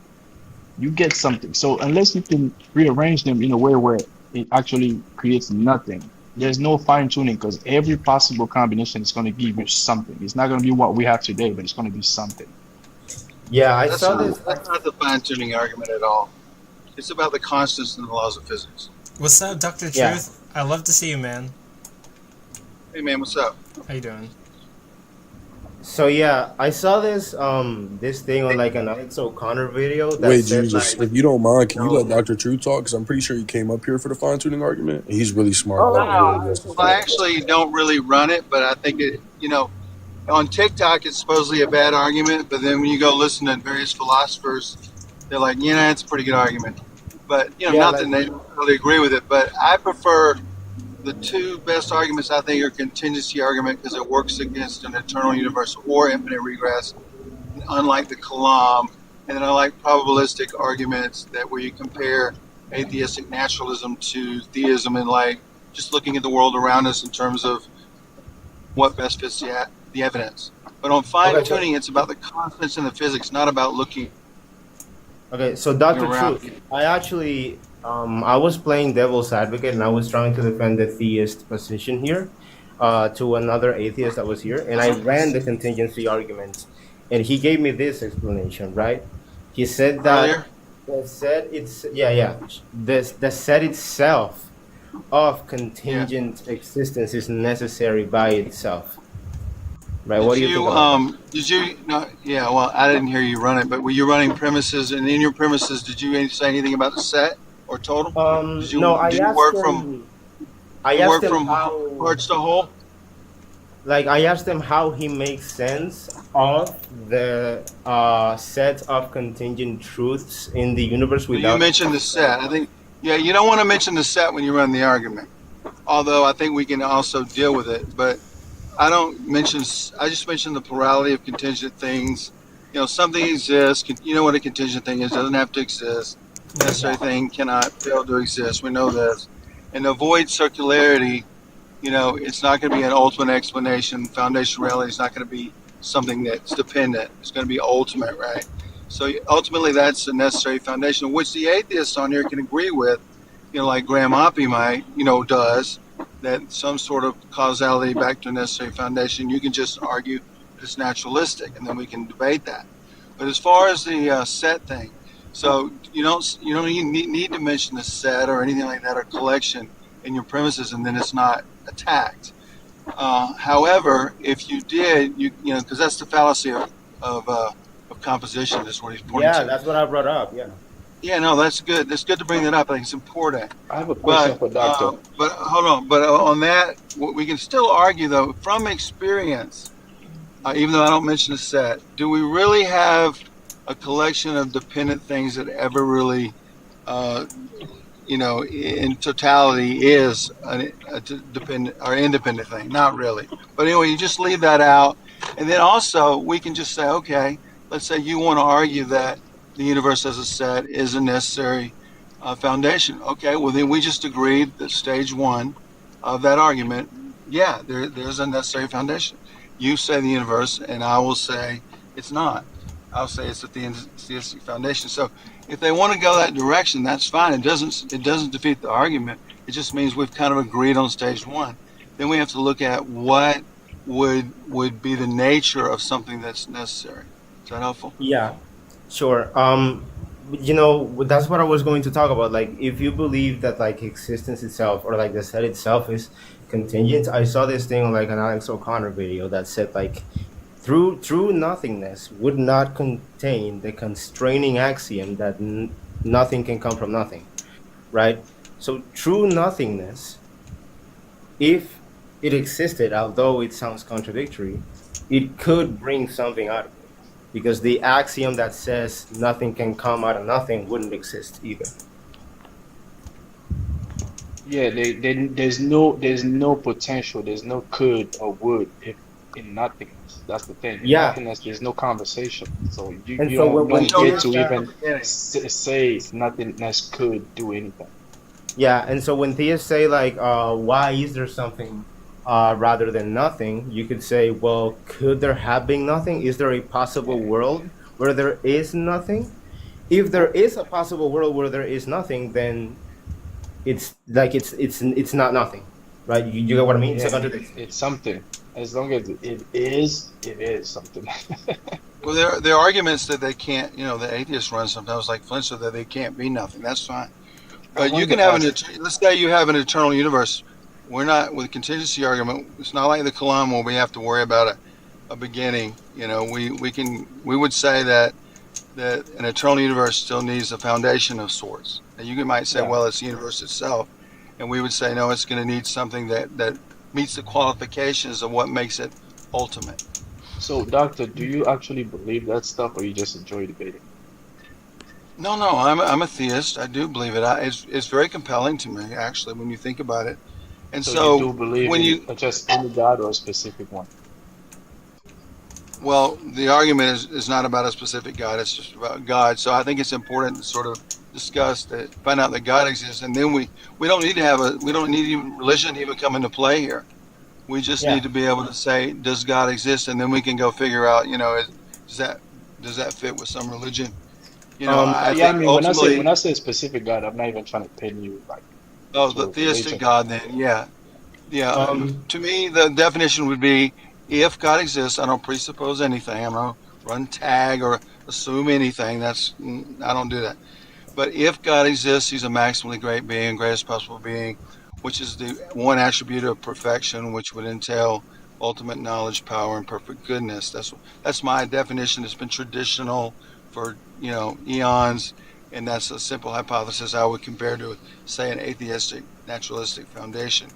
You get something. So unless you can rearrange them in a way where it actually creates nothing, there's no fine tuning because every possible combination is going to give you something. It's not going to be what we have today, but it's going to be something. Yeah, I That's saw not this. that's not the fine tuning argument at all. It's about the constants and the laws of physics. what's up, Dr. Yeah. Truth? I love to see you, man. Hey man, what's up? How you doing? So yeah, I saw this thing on like an Alex O'Connor video that Wait, said Jesus, like, if you don't mind, can you let no, Dr. True talk? Because I'm pretty sure he came up here for the fine tuning argument. And he's really smart. No, Like, really no. against his Well, I point. actually don't really run it, but I think it. On TikTok it's supposedly a bad argument, but then when you go listen to various philosophers, they're like, yeah, it's a pretty good argument. But yeah, not like that they really agree with it. But I prefer the two best arguments. I think are contingency argument because it works against an eternal universe or infinite regress, unlike the Kalam. And then I like probabilistic arguments that where you compare atheistic naturalism to theism and like just looking at the world around us in terms of what best fits the evidence. But on fine okay, so tuning, it's about the constants and the physics, not about looking okay, so Dr. around. Truth, I actually I was playing devil's advocate and I was trying to defend the theist position here to another atheist that was here, and I ran the contingency arguments, and he gave me this explanation, right? He said that Earlier, the set it's yeah the set itself of contingent existence is necessary by itself, right? What do you think about that? did you, no, yeah, well, I didn't hear you run it, but were you running premises? And in your premises, did you say anything about the set or total? No, Did you I asked work him from how, parts to whole? like I asked him how he makes sense of the set of contingent truths in the universe You without. mentioned the set. I think, yeah, you don't want to mention the set when you run the argument. Although I think we can also deal with it, but I don't mention. I just mention the plurality of contingent things. Something exists. You know what a contingent thing is? Doesn't have to exist. Necessary thing cannot fail to exist. We know this. And avoid circularity. It's not going to be an ultimate explanation. Foundational reality is not going to be something that's dependent. It's going to be ultimate, right? So ultimately, that's a necessary foundation, which the atheists on here can agree with. Like Graham Hoppe might, does, that some sort of causality back to a necessary foundation. You can just argue it's naturalistic, and then we can debate that. But as far as the set thing, so you don't need to mention the set or anything like that or collection in your premises, and then it's not attacked. However, if you did, because that's the fallacy of composition is what he's pointing Yeah, to. that's what I brought up. Yeah. Yeah, no, that's good. That's good to bring that up. I think it's important. I have a question for Doctor. But hold on. But on that, we can still argue, though, from experience, even though I don't mention the set, do we really have a collection of dependent things that ever really in totality is a dependent or independent thing. Not really. But anyway, you just leave that out. And then also, we can just say, okay, let's say you want to argue that the universe as a set is a necessary foundation. Okay, well, then we just agreed that stage one of that argument, yeah, there's a necessary foundation. You say the universe, and I will say it's not. I'll say it's a theistic foundation. So if they want to go that direction, that's fine. It doesn't defeat the argument. It just means we've kind of agreed on stage one. Then we have to look at what would be the nature of something that's necessary. Is that helpful? Yeah, sure. That's what I was going to talk about. Like, if you believe that like existence itself or like the set itself is contingent, I saw this thing on like an Alex O'Connor video that said like true nothingness would not contain the constraining axiom that nothing can come from nothing, right? So true nothingness, if it existed, although it sounds contradictory, it could bring something out of it. Because the axiom that says nothing can come out of nothing wouldn't exist either. Yeah, there's no potential, there's no could or would if in nothingness. That's the thing. In Yeah. nothingness, there's no conversation. So you And you so don't, when don't get to theists even say nothingness could do anything. Yeah, and so when theists say like, why is there something rather than nothing, you could say, well, could there have been nothing? Is there a possible world where there is nothing? If there is a possible world where there is nothing, then it's like it's not nothing, right? You get what I mean? It's a Yeah, contradiction. it's something. As long as it is something. Well, there are arguments that they can't. The atheists run sometimes, like Flint said, that they can't be nothing. That's fine. But you can have let's say you have an eternal universe. We're not with contingency argument. It's not like the Kalam where we have to worry about a beginning. We would say that an eternal universe still needs a foundation of sorts. And you might say, Yeah. well, it's the universe itself, and we would say, no, it's going to need something that meets the qualifications of what makes it ultimate. So, Doctor, do you actually believe that stuff, or you just enjoy debating? No, I'm a theist. I do believe it. It's very compelling to me, actually, when you think about it. And So you do believe when in just any God or a specific one? Well, the argument is not about a specific God, it's just about God. So I think it's important to sort of find out that God exists, and then we don't need even religion to even come into play here. We just Yeah. need to be able to say, does God exist? And then we can go figure out, does that fit with some religion? I Yeah, I think mean, ultimately, when I say specific God, I'm not even trying to pin you like oh, to the a theistic religion. God, then, yeah. Yeah, Um, to me, the definition would be if God exists. I don't presuppose anything. I don't run tag or assume anything. I don't do that. But if God exists, He's a maximally great being, greatest possible being, which is the one attribute of perfection, which would entail ultimate knowledge, power, and perfect goodness. That's my definition. It's been traditional for eons, and that's a simple hypothesis I would compare to, say, an atheistic naturalistic foundation.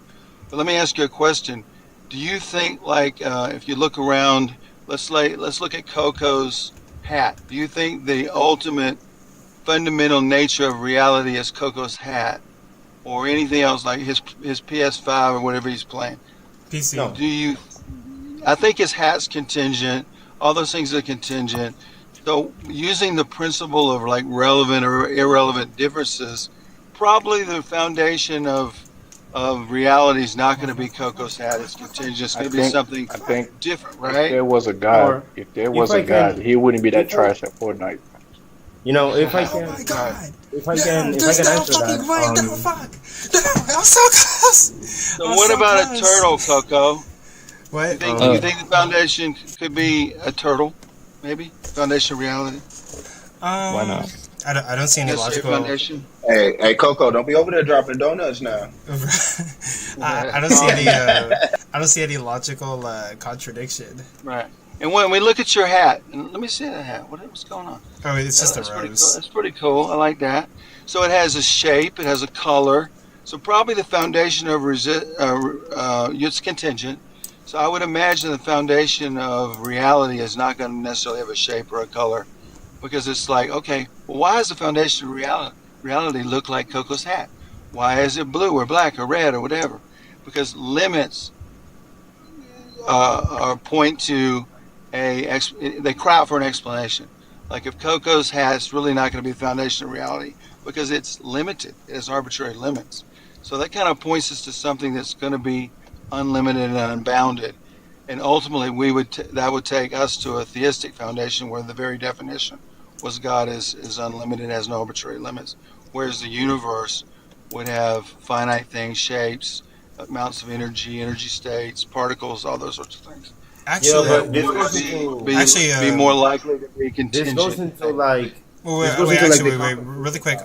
But let me ask you a question. Do you think, like, if you look around, let's look at Coco's hat. Do you think the ultimate fundamental nature of reality is Coco's hat, or anything else like his PS5 or whatever he's playing? PC. No. I think his hat's contingent. All those things are contingent. So using the principle of like relevant or irrelevant differences, probably the foundation of reality is not going to be Coco's hat. It's contingent. It's going to be something I think different, if right? there was a God, Or if there if was I a God, can, he wouldn't be that if I, trash at Fortnite. if I Oh can, my god! if I No, can there's no answer fucking way! that, No, fuck! No, I'm so close! So I'm what so about a close. turtle, Coco? You What? think you think the foundation could be a turtle? Maybe foundation of reality. Why not? I don't see any Necessary logical. foundation. Hey, Coco, don't be over there dropping donuts now. I don't see any. I don't see any logical contradiction. Right. And when we look at your hat, and let me see that hat. What's going on? Oh, it's just a That's pretty cool. rose. That's pretty cool. I like that. So it has a shape. It has a color. So probably the foundation of it's contingent. So I would imagine the foundation of reality is not going to necessarily have a shape or a color, because it's like, okay, well, why does the foundation of reality look like Coco's hat? Why is it blue or black or red or whatever? Because limits point to they cry out for an explanation. Like if Coco's hat, it's really not going to be the foundation of reality because it's limited. It has arbitrary limits. So that kind of points us to something that's going to be unlimited and unbounded. And ultimately, that would take us to a theistic foundation where the very definition was God is unlimited, has no arbitrary limits, whereas the universe would have finite things, shapes, amounts of energy states, particles, all those sorts of things. Actually, but this goes into be more likely to be this contingent. goes into like wait, really quick.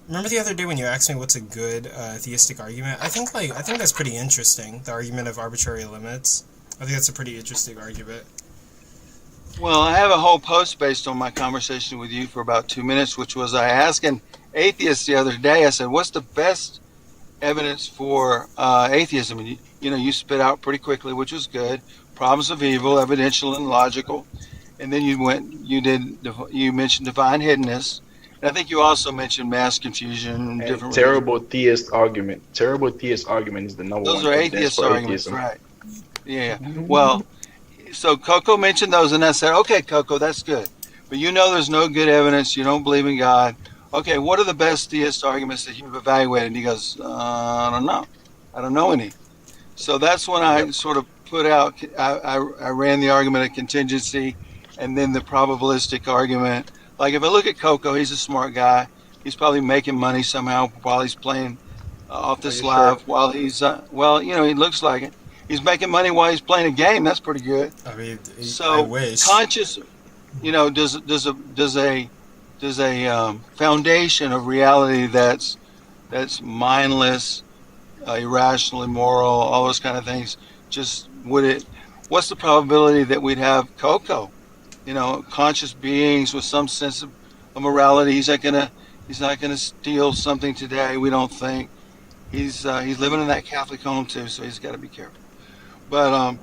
Remember the other day when you asked me what's a good theistic argument? I think that's pretty interesting. The argument of arbitrary limits. I think that's a pretty interesting argument. Well, I have a whole post based on my conversation with you for about 2 minutes, which was I asked an atheist the other day. I said, "What's the best evidence for atheism?" And you spit out pretty quickly, which was good. Problems of evil, evidential and logical, and then you mentioned divine hiddenness. And I think you also mentioned mass confusion and different terrible theist argument. Terrible theist argument is the number one. Those are atheist arguments, right? Yeah. Well, so Coco mentioned those, and I said, okay, Coco, that's good. But there's no good evidence. You don't believe in God. Okay, what are the best theist arguments that you've evaluated? And he goes, I don't know. I don't know any. So that's when I sort of put out, I ran the argument of contingency and then the probabilistic argument. Like if I look at Coco, he's a smart guy. He's probably making money somehow while he's playing off this live. Sure? While he's, he looks like it. He's making money while he's playing a game. That's pretty good. I mean, so I wish. Conscious, does a foundation of reality that's mindless, irrational, immoral, all those kind of things. What's the probability that we'd have Coco, conscious beings with some sense of morality? He's not gonna steal something today. We don't think he's living in that Catholic home too, so he's got to be careful. But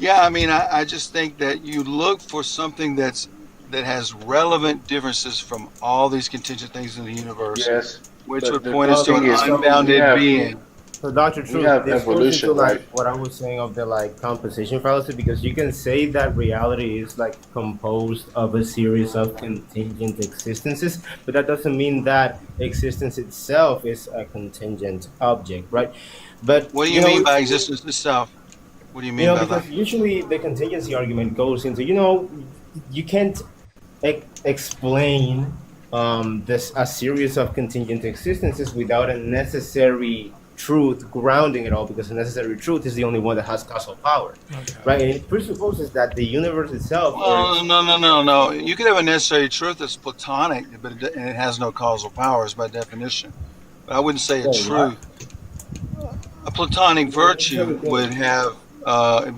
I just think that you look for something that has relevant differences from all these contingent things in the universe. Yes, which would point us to an unbounded being. So, Dr. Truth, this goes into what I was saying of the composition fallacy, because you can say that reality is composed of a series of contingent existences, but that doesn't mean that existence itself is a contingent object, right? But what do you mean by existence itself? What do you mean by because that? Usually the contingency argument goes into you can't explain a series of contingent existences without a necessary truth grounding it all, because the necessary truth is the only one that has causal power, right? And it presupposes that the universe itself. Well, no. You could have a necessary truth that's platonic, but it has no causal powers by definition. But I wouldn't say a truth. A platonic virtue would have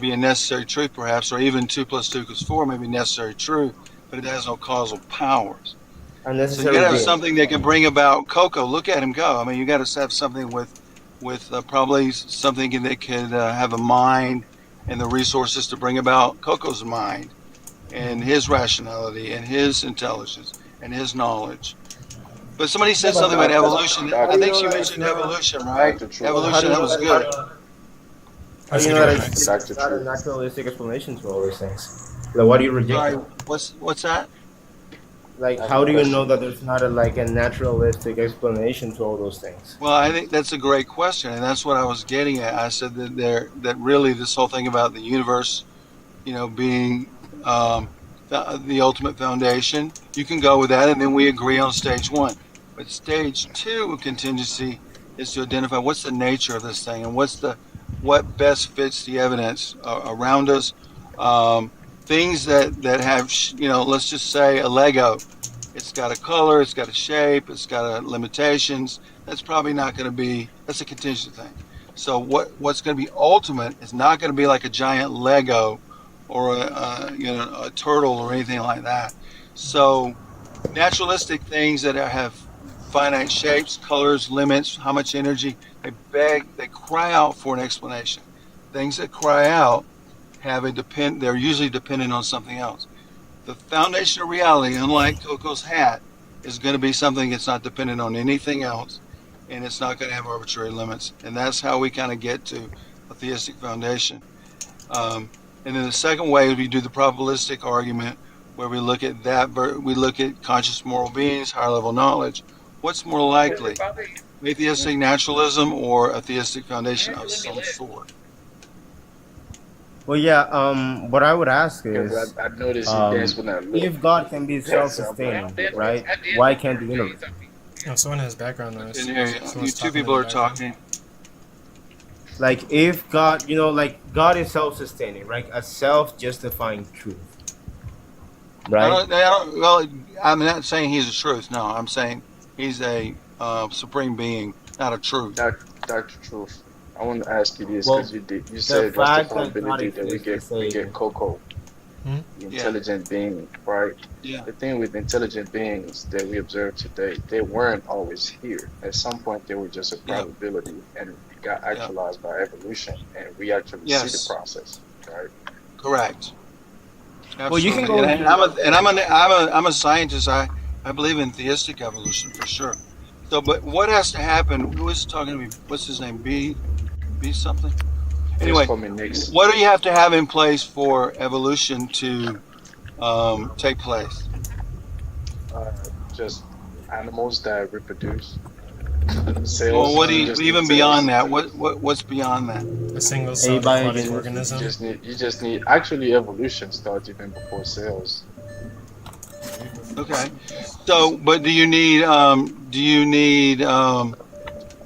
be a necessary truth, perhaps, or even 2 + 2 = 4 may be necessary truth, but it has no causal powers. So you got to have something that can bring about Coco. Look at him go. I mean, you got to have something with probably something that could have a mind and the resources to bring about Coco's mind and his rationality and his intelligence and his knowledge. But somebody said something about evolution. I think you mentioned evolution, right? Evolution, that was good. How do you know that it's not a naturalistic explanation to all these things? Why do you reject it? What's that? How do you know that there's not a naturalistic explanation to all those things? Well, I think that's a great question, and that's what I was getting at. I said that really this whole thing about the universe, being the ultimate foundation, you can go with that, and then we agree on stage 1. But stage 2 of contingency is to identify what's the nature of this thing and what best fits the evidence around us. Things that have, let's just say a Lego. It's got a color, it's got a shape, it's got limitations. That's probably not going to be, that's a contingent thing. So what's going to be ultimate is not going to be like a giant Lego or a turtle or anything like that. So naturalistic things that have finite shapes, colors, limits, how much energy, they cry out for an explanation. Things that cry out they're usually dependent on something else. The foundation of reality, unlike Coco's hat, is going to be something that's not dependent on anything else, and it's not going to have arbitrary limits. And that's how we kind of get to a theistic foundation. And then the second way is we do the probabilistic argument, where we look at we look at conscious moral beings, higher level knowledge. What's more likely, atheistic naturalism or a theistic foundation of some sort? Well, yeah. What I would ask is, Because I noticed you dance with that look. if God can be self-sustaining, right? Why can't the universe? Oh, someone has background noise. Didn't hear you. Someone's Two talking people in are the background. talking. Like, if God, like God is self-sustaining, right? A self-justifying truth, right? Well, I'm not saying he's a truth. No, I'm saying he's a supreme being, not a truth. Dr. Truth, I want to ask you this Well, because you said what's the fact that probability God that we exists get is a- Coco, the intelligent being, right? Yeah. The thing with intelligent beings that we observe today, they weren't always here. At some point, they were just a probability, and it got actualized by evolution, and we actually see the process, right? Correct. Absolutely. Well, you can go. I'm a scientist. I believe in theistic evolution for sure. So, but what has to happen? Who is talking to me? What's his name? B something. Anyway, what do you have to have in place for evolution to take place? Just animals that reproduce. Cells. Well, what do you even beyond that? What's beyond that? A single cell aquatic organism. You just need. Actually, evolution starts even before cells. Okay. So, but do you need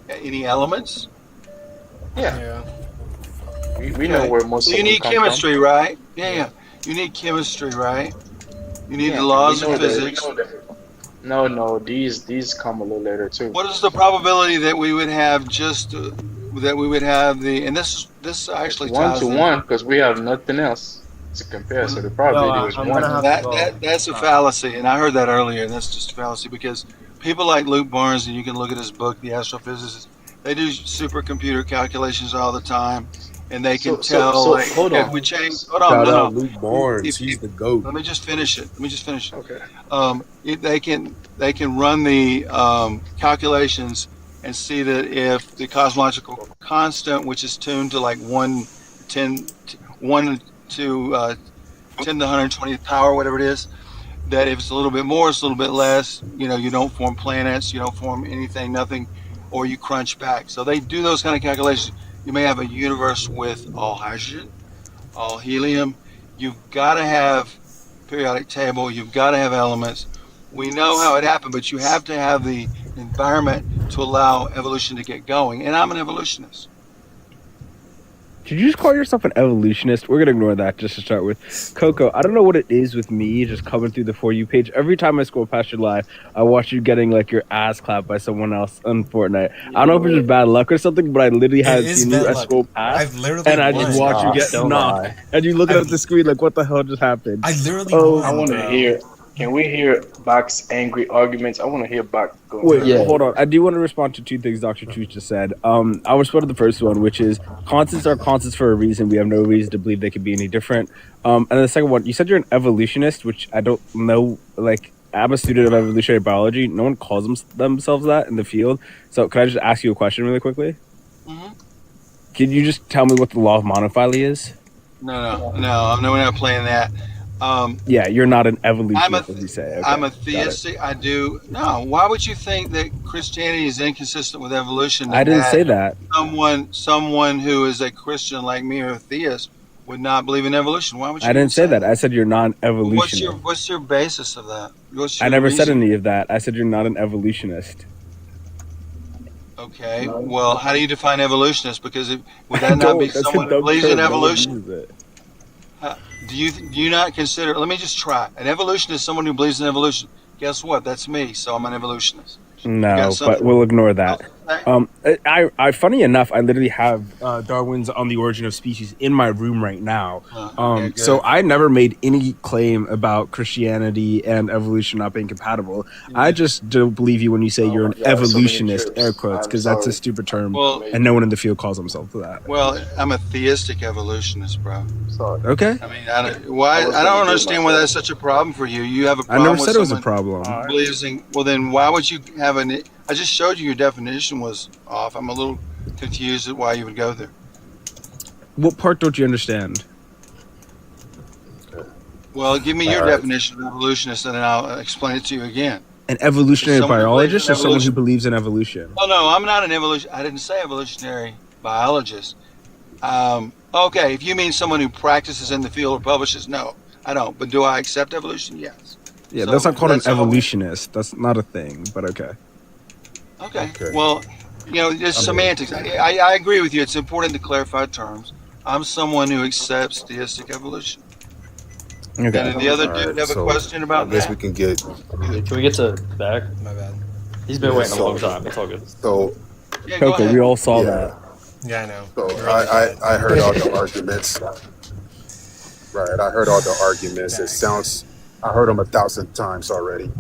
any elements? Yeah. We know where most. So of you them need come chemistry, from. right? Yeah. You need chemistry, right? You need the laws of physics. No. These come a little later too. What is the probability that we would have and this actually ties in. 1-to-1 because we have nothing else to compare. So the probability is 1. That's a fallacy, and I heard that earlier. That's just a fallacy because people like Luke Barnes, and you can look at his book, The Astrophysicist. They do supercomputer calculations all the time, and they can tell. Hold on. If we change. Hold Shout on. out Luke Barnes. He's the GOAT. Let me just finish it. Okay. They can run the calculations and see that if the cosmological constant, which is tuned to like 1 to 10 to the 120th power, whatever it is, that if it's a little bit more, it's a little bit less. You don't form planets, you don't form anything, nothing, or you crunch back. So they do those kind of calculations. You may have a universe with all hydrogen, all helium. You've got to have periodic table. You've got to have elements. We know how it happened, but you have to have the environment to allow evolution to get going. And I'm an evolutionist. Did you just call yourself an evolutionist? We're going to ignore that just to start with. Coco, I don't know what it is with me just coming through the For You page. Every time I scroll past your live, I watch you getting like your ass clapped by someone else on Fortnite. I don't know if it's just bad luck or something, but I literally haven't seen you. I scroll past and I just watch you get knocked. And you look at the screen like, what the hell just happened? I literally I want to hear. Can we hear Bach's angry arguments? I want to hear Bach go. Wait, hold on. I do want to respond to two things Dr. Truth just said. I'll respond to the first one, which is constants are constants for a reason. We have no reason to believe they could be any different. And the second one, you said you're an evolutionist, which I don't know. Like, I'm a student of evolutionary biology. No one calls themselves that in the field. So can I just ask you a question really quickly? Mm-hmm. Can you just tell me what the law of monophyly is? No. We're not playing that. Yeah, you're not an evolutionist, as you say. Okay, I'm a theistic. I do. No, why would you think that Christianity is inconsistent with evolution? I didn't say that. Someone who is a Christian like me or a theist would not believe in evolution. Why would you? I didn't say that. I said you're not an evolutionist. What's your basis of that? I never said any of that. I said you're not an evolutionist. Okay. Well, how do you define evolutionist? Because would that not be someone who believes in evolution? Do you not consider? Let me just try. An evolutionist is someone who believes in evolution. Guess what? That's me. So I'm an evolutionist. No, but we'll ignore that. Funny enough, I literally have Darwin's On the Origin of Species in my room right now. So I never made any claim about Christianity and evolution not being compatible. I just don't believe you when you say you're an evolutionist, air quotes, because that's a stupid term, and no one in the field calls himself to that. Well, I'm a theistic evolutionist, bro. Sorry. Okay. I mean, I don't understand why that's such a problem for you. You have a problem. I never with said it was a someone problem. who believes in. Well, then why would you have an? I just showed you your definition was off. I'm a little confused at why you would go there. What part don't you understand? Well, give me your definition of evolutionist, and then I'll explain it to you again. An evolutionary biologist or someone who evolution. believes in evolution? Oh no, I'm not an evolution. I didn't say evolutionary biologist. Okay, if you mean someone who practices in the field or publishes, no, I don't. But do I accept evolution? Yes. Yeah, So that's not called an that's all. evolutionist. That's not a thing, but okay. Okay. Well, there's semantics. I agree with you. It's important to clarify terms. I'm someone who accepts theistic evolution. Okay. And did the other dude have a question about I guess that? we can get. Can we get to back? My bad. He's been waiting a long time. It's all good. So, Yeah, go Coco, ahead. we all saw that. Yeah, I know. So I heard all the arguments. Right, I heard all the arguments. It sounds, I heard them 1,000 times already.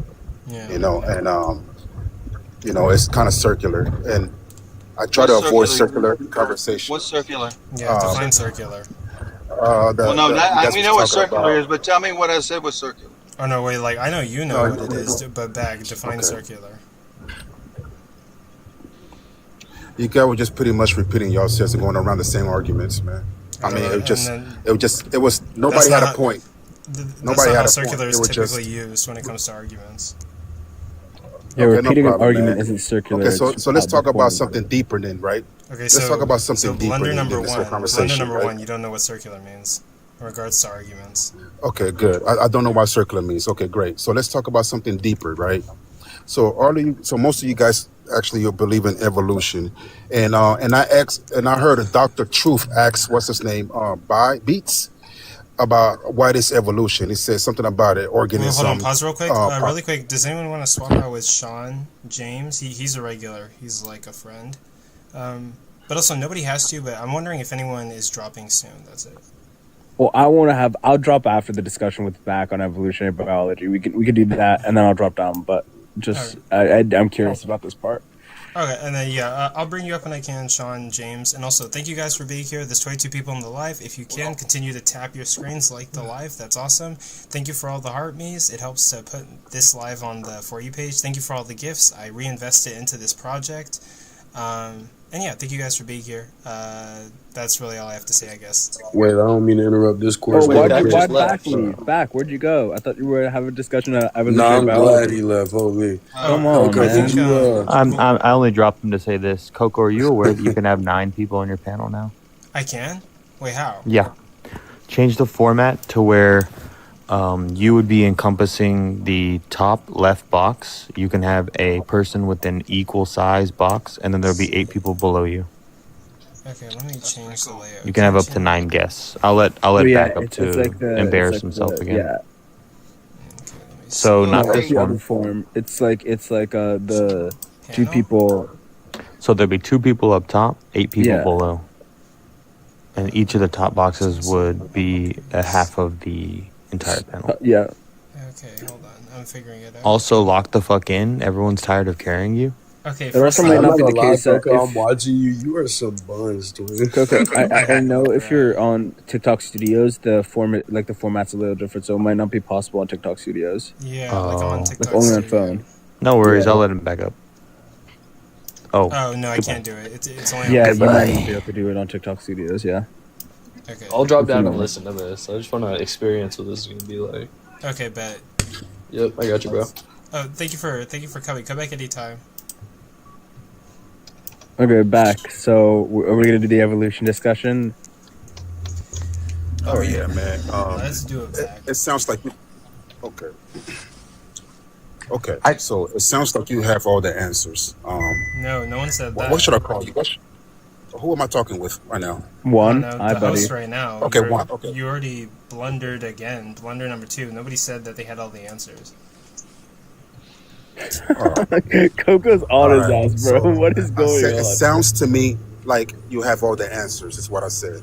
Yeah. It's kind of circular, and I try to avoid circular conversation. What's circular? Yeah, define circular. We know what circular is, but tell me what I said was circular. Oh no, wait, like I know you know what it is, but define circular. You guys were just pretty much repeating yourselves and going around the same arguments, man. I mean, it was nobody had a point. Nobody had a point. Circular is typically used when it comes to arguments. Yeah, repeating an argument isn't circular. Okay, so let's talk about something deeper then, right? Okay, let's talk about something so deeper blunder than number this one. whole conversation. Blunder number right? one, you don't know what circular means in regards to arguments. Okay, good. I don't know what circular means. Okay, great. So let's talk about something deeper, right? So most of you guys actually you believe in evolution, and I heard a Dr. Truth ask what's his name by Beats about why this evolution. He said something about it organism. Hold on, pause real quick. Really quick. Does anyone want to swap out with Sean James? He's a regular. He's like a friend. But also nobody has to. But I'm wondering if anyone is dropping soon. That's it. Well, I'll drop after the discussion with back on evolutionary biology. We could do that, and then I'll drop down. But just I'm curious about this part. Okay, and then I'll bring you up when I can, Sean, James, and also thank you guys for being here. There's 22 people in the live. If you can, continue to tap your screens, like the live. That's awesome. Thank you for all the heart me's. It helps to put this live on the For You page. Thank you for all the gifts. I reinvested into this project. And yeah, thank you guys for being here. That's really all I have to say, I guess. Wait, I don't mean to interrupt this course. Why'd back leave? Back, where'd you go? I thought you were having a discussion of I'm glad he left. Holy. Come on, man. I only dropped him to say this. Coco, are you aware that you can have 9 people on your panel now? I can? Wait, how? Yeah. Change the format to where you would be encompassing the top left box. You can have a person with an equal size box, and then there'll be 8 people below you. Okay, let me change the layout. You can have up to 9 guests. I'll let back up to embarrass himself again. Yeah. So not this the one. other form. It's like the 2 people. So there'll be 2 people up top, 8 people below, and each of the top boxes would be a half of the entire panel. Yeah. Okay, hold on. I'm figuring it out. Also, lock the fuck in. Everyone's tired of carrying you. Okay, the rest might not be the case. I'm watching you. You are so buzzed, man. Coco, I know if you're on TikTok Studios, the format's a little different, so it might not be possible on TikTok Studios. Yeah, like on TikTok. Like only on phone. No worries, I'll let him back up. Oh no, I can't do it. It's only. Yeah, you might not be able to do it on TikTok Studios. Yeah. Okay. I'll drop down and listen to this. I just want to experience what this is gonna be like. Okay, bet. Yep, I got you, bro. Oh, thank you for coming. Come back anytime. Okay, back. So, are we gonna do the evolution discussion? Oh yeah, man. Let's do it back. It sounds like okay. Okay, so it sounds like you have all the answers. No one said that. What should I call you? Who am I talking with right now? One. The host right now. Okay, one. Okay. You already blundered again. Blunder number 2. Nobody said that they had all the answers. Coco's on All his right, ass, bro. so What is I going said, on? it sounds to me like you have all the answers. Is what I said.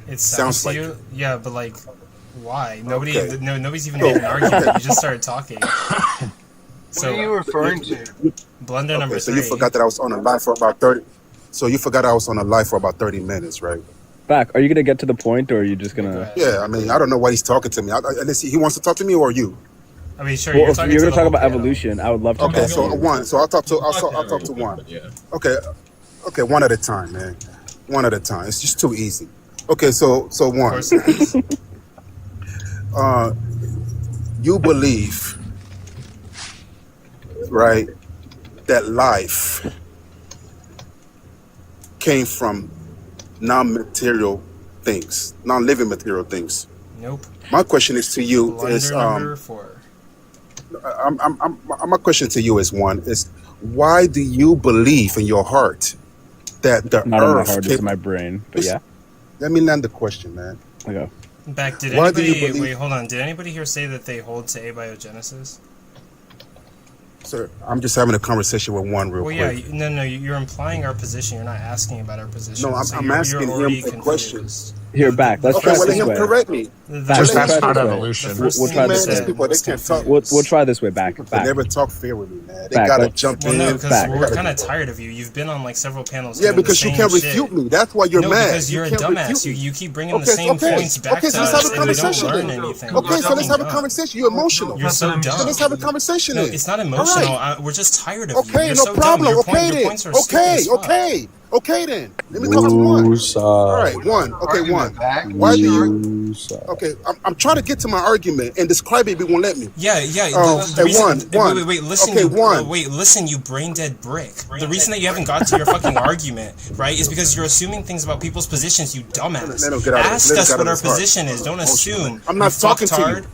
It sounds to like you, it. yeah, but like, why? Okay. Nobody's even made an argument. You just started talking. What are you referring to? Blunder Okay, number so 3. you forgot that I was on a live for about 30. So you forgot I was on a live for about 30 minutes, right? Back. Are you gonna get to the point, or are you just gonna? Yeah, I mean, I don't know why he's talking to me. Unless he wants to talk to me or you. I mean, sure. Well, You're if talking you're to gonna the talk whole about panel. evolution, I would love to. Okay, talk so to you. one. So I'll talk to one. Okay, one at a time, man. One at a time. It's just too easy. Okay, so one. You believe, right, that life came from non-material things, non-living material things. Nope. My question is to you Blunder is number 4. my question to you is why do you believe in your heart that the Not in my earth heart, it's in my brain. But yeah. Let me land the question, man. Okay. Back. Did Why do you anybody? believe- Wait, hold on. Did anybody here say that they hold to abiogenesis? Sir, I'm just having a conversation with one real Well, quick. yeah. No. You're implying our position. You're not asking about our position. No, I'm, so I'm you're asking already him a question. Here, back. Let's Okay, try well, it let this him way. correct me. Back, Just let's ask try about it this way. evolution. We'll try this These way. people, they can't talk. We'll try this way. Back. They never talk fair with me, man. They Back, gotta let's- jump Well, in. no, because Back. we're kind of tired of you. You've been on like several panels. Yeah, doing the because you same can't shit. refute me. That's why you're no, mad. because you're a can't dumbass. refute me. You keep bringing the same points back Okay, to so let's us, have a and we don't conversation. learn then. anything. Okay, You're so let's fucking have a dumb. conversation. You're emotional. You're so dumb. So let's have a conversation. No, then. it's not All emotional. right. We're just tired of you. Okay, You're no so problem. dumb. Your Okay, your then. points are stupid Okay, as fuck. okay, then. Let me talk to one. BlueSky. All right, one. Okay, one. Why do you? Okay, I'm trying to get to my argument and describe it, but it won't let me. Yeah. The reason, Wait. Listen. Okay, one. Wait. Listen, you brain dead brick. The reason that you haven't got to your fucking argument, right, is because you're assuming things about people's positions. You dumbass. Let him get out of Ask this. Let him us get out what of our his heart. position is. Don't assume. I'm not You talking to you. fucktard.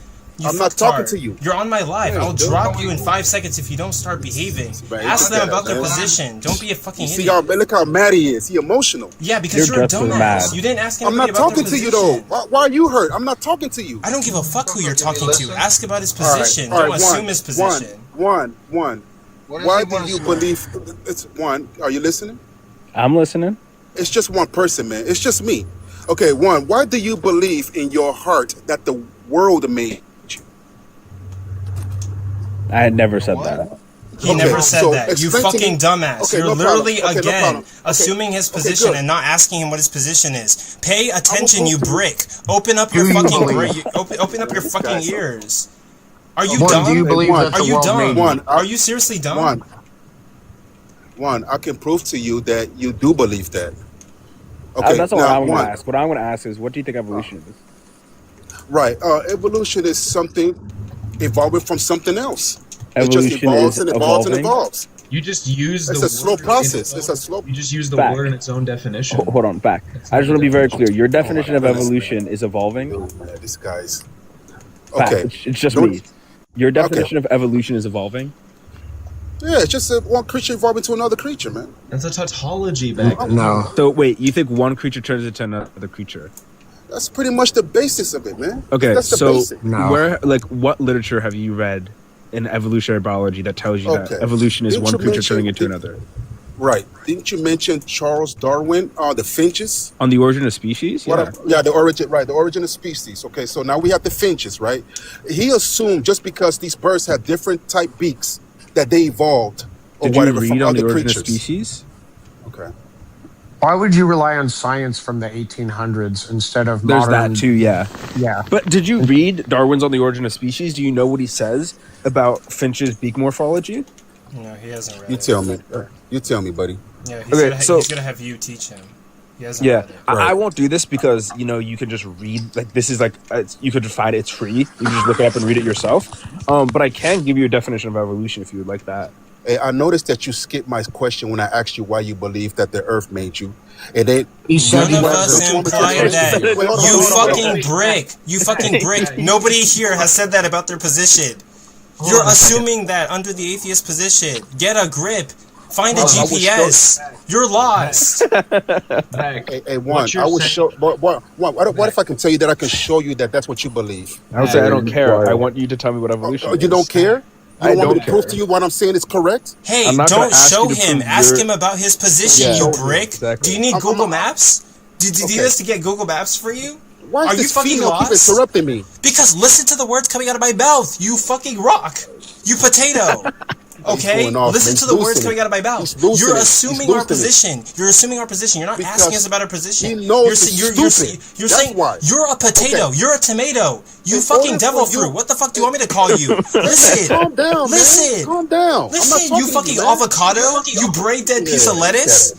I'm not talking to you. You're on my live. Yeah, I'll dude. drop you in 5 seconds if you don't start behaving. Right, Ask look them at about it, their man. position. Don't be a fucking See, idiot. y'all, look how mad he is. He emotional. Yeah, because you're a dumbass. You didn't ask I'm anybody not about talking their to you position. though. Why are you hurt? I'm not talking to you. I don't give a fuck who you're talking to. Ask about his All right, position. all right, Don't assume his position. One. What does Why he do want you us to believe? It's one. Are you listening? I'm listening. It's just one person, man. It's just me. Okay, one. Why do you believe in your heart that the world made you? I had never said that. He never said that. You explain to fucking me- dumbass. Okay, You're no literally, problem. Okay, no again, problem. Okay. assuming his Okay, position good. and not asking him what his position is. Pay attention, talk you to you. brick. Open up your Do you fucking believe- open up your fucking ears. Are you One, dumb? do you believe that Are the you world dumb? made you? One, Are you seriously dumb? One. I can prove to you that you do believe that. Okay, That's all now, I'm going one. to ask. What I'm going to ask is, what do you think evolution is? Right. Evolution is something evolving from something else. It just Evolution evolves is and evolves and evolving? evolves. You just use It's the a slow word in process. its It's own- a slow. You just use the Fact. word in its own definition. Hold on, back. I just want to be very clear. Your definition of goodness, evolution is evolving. Man, this guy's. Fact. Okay. It's just Don't- me. Your definition of evolution is evolving. Yeah, it's just one creature evolving to another creature, man. That's a tautology back then. No. So wait, you think one creature turns into another creature? That's pretty much the basis of it, man. Okay, That's the so basic. where, like, what literature have you read in evolutionary biology that tells you that Okay. evolution is Didn't one you creature mention- turning into another? Right. Didn't you mention Charles Darwin, the finches? On the origin of species? Yeah. The origin, right? The origin of species. Okay, so now we have the finches, right? He assumed just because these birds have different type beaks that they evolved or Did you whatever read from on other the origin creatures. of species? Okay. Why would you rely on science from the 1800s instead of There's modern? that too, yeah. Yeah. But did you read Darwin's On the Origin of Species? Do you know what he says about finches' beak morphology? No, he hasn't read You it. tell me. You tell me, buddy. Yeah, Okay, so- he's gonna have you teach him. He hasn't Yeah, read it. I won't do this because you can just read, like, this is like you could find it. It's free. You can just look it up and read it yourself. But I can give you a definition of evolution if you would like that. Hey, I noticed that you skipped my question when I asked you why you believe that the Earth made you, and then None of us implied that. You fucking brick. You fucking brick. Nobody here has said that about their position. You're assuming that under the atheist position. Get a grip. Find a GPS. You're lost. Hey, one. I will show. What if I can tell you that I can show you that that's what you believe? I would say I don't care. I want you to tell me what evolution is. You don't care? You don't want me don't to prove care. to you what I'm saying is correct? Hey, I'm not gonna don't ask show you to him. prove Ask your- him about his position, Yeah, you show him, brick. exactly. Do you need I'm- Google I'm- Maps? Do you need us to get Google Maps for you? Why Are is you this fucking female keep lost? interrupting me? Because listen to the words coming out of my mouth. You fucking rock. You potato. Okay? going off, Listen man. to He's the words boosting coming it. out of my mouth. He's boosting You're it. assuming He's our boosting it. position. You're assuming our position. You're not Because asking us about our position. he knows it's you're stupid. you're That's saying why. you're a potato. Okay. You're a tomato. You In fucking order devil for you- fruit. What the fuck do you want me to call you? Listen. Calm down, Listen. man. Calm down. Listen, you fucking avocado. You brain dead piece of lettuce.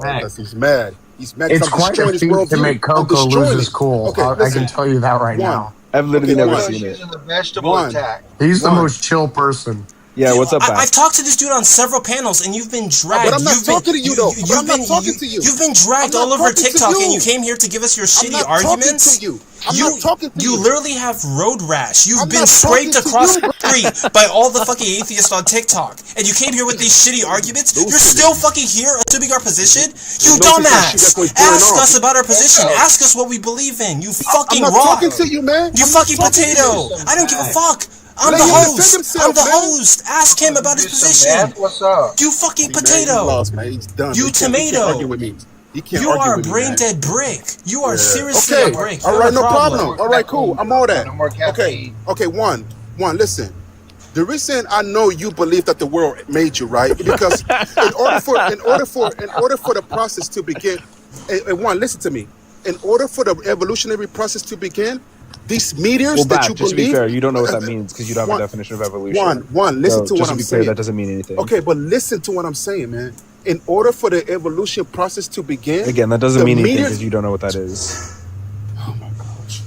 Because he's mad. He's mad. It's 'cause I'm quite destroying a his feat to worldview. make I'm Coco destroying lose his it. cool. Okay, I listen. can tell you that right One. now. I've literally Okay, never one. seen it. Using the vegetable One. attack. He's the One. most chill person. Yeah, what's up, I've Back? talked to this dude on several panels, and you've been dragged. But I'm not You've been- talking to you, though. But I'm not talking to you. You've been dragged I'm all not over talking to TikTok, you. and you came here to give us your I'm shitty not arguments. talking to you. I'm not talking to you. You literally have road rash. You've I'm been not scraped talking to across you, the street by all the fucking atheists on TikTok, and you came here with these shitty arguments. You're still fucking here, assuming our position. You No, because she dumbass. got what's going Ask on. us about our position. Ask us what we believe in. You fucking I'm not rock. talking to you, man. You I'm not fucking talking to potato. you. I don't give a fuck. I'm Let the him defend host. himself, I'm the man. host. Ask him about his position. What's up? You fucking See, man, potato. he lost, man. He's done. You He can't tomato. argue with me. He can't You argue are a with me, brain man. dead brick. You are Yeah. seriously Okay. a brick. All You right, have a no problem. All right, cool. I'm all that. No more Okay. caffeine. Okay. One. Listen. The reason I know you believe that the world made you, right? Because in order for the process to begin, and one, listen to me. In order for the evolutionary process to begin, these meteors Well, that Back, you just to be believe. fair, you don't know what that means because you don't have One- a definition of evolution. Listen So, to what just I'm to be clear, saying. that doesn't mean anything. Okay, but listen to what I'm saying, man. In order for the evolution process to begin, Again, that doesn't the mean anything meteors- because you don't know what that is. Oh my gosh.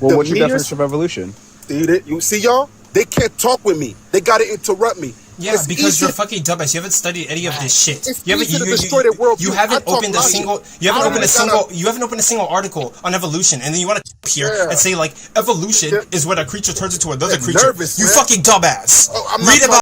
Well, The what's your meteors- definition of evolution? You see, y'all? They can't talk with me. They gotta interrupt me. Yeah, It's because easy- you're fucking dumbass. You haven't studied any of this shit. It's You haven't easy to destroy the world. you I haven't talk opened a logic. single you haven't I opened a gotta- single you haven't opened a single article on evolution, and then you want to here Yeah. and say like evolution is when a creature turns into another I'm creature. nervous, You man. fucking dumbass. Oh, I'm not Read trying- about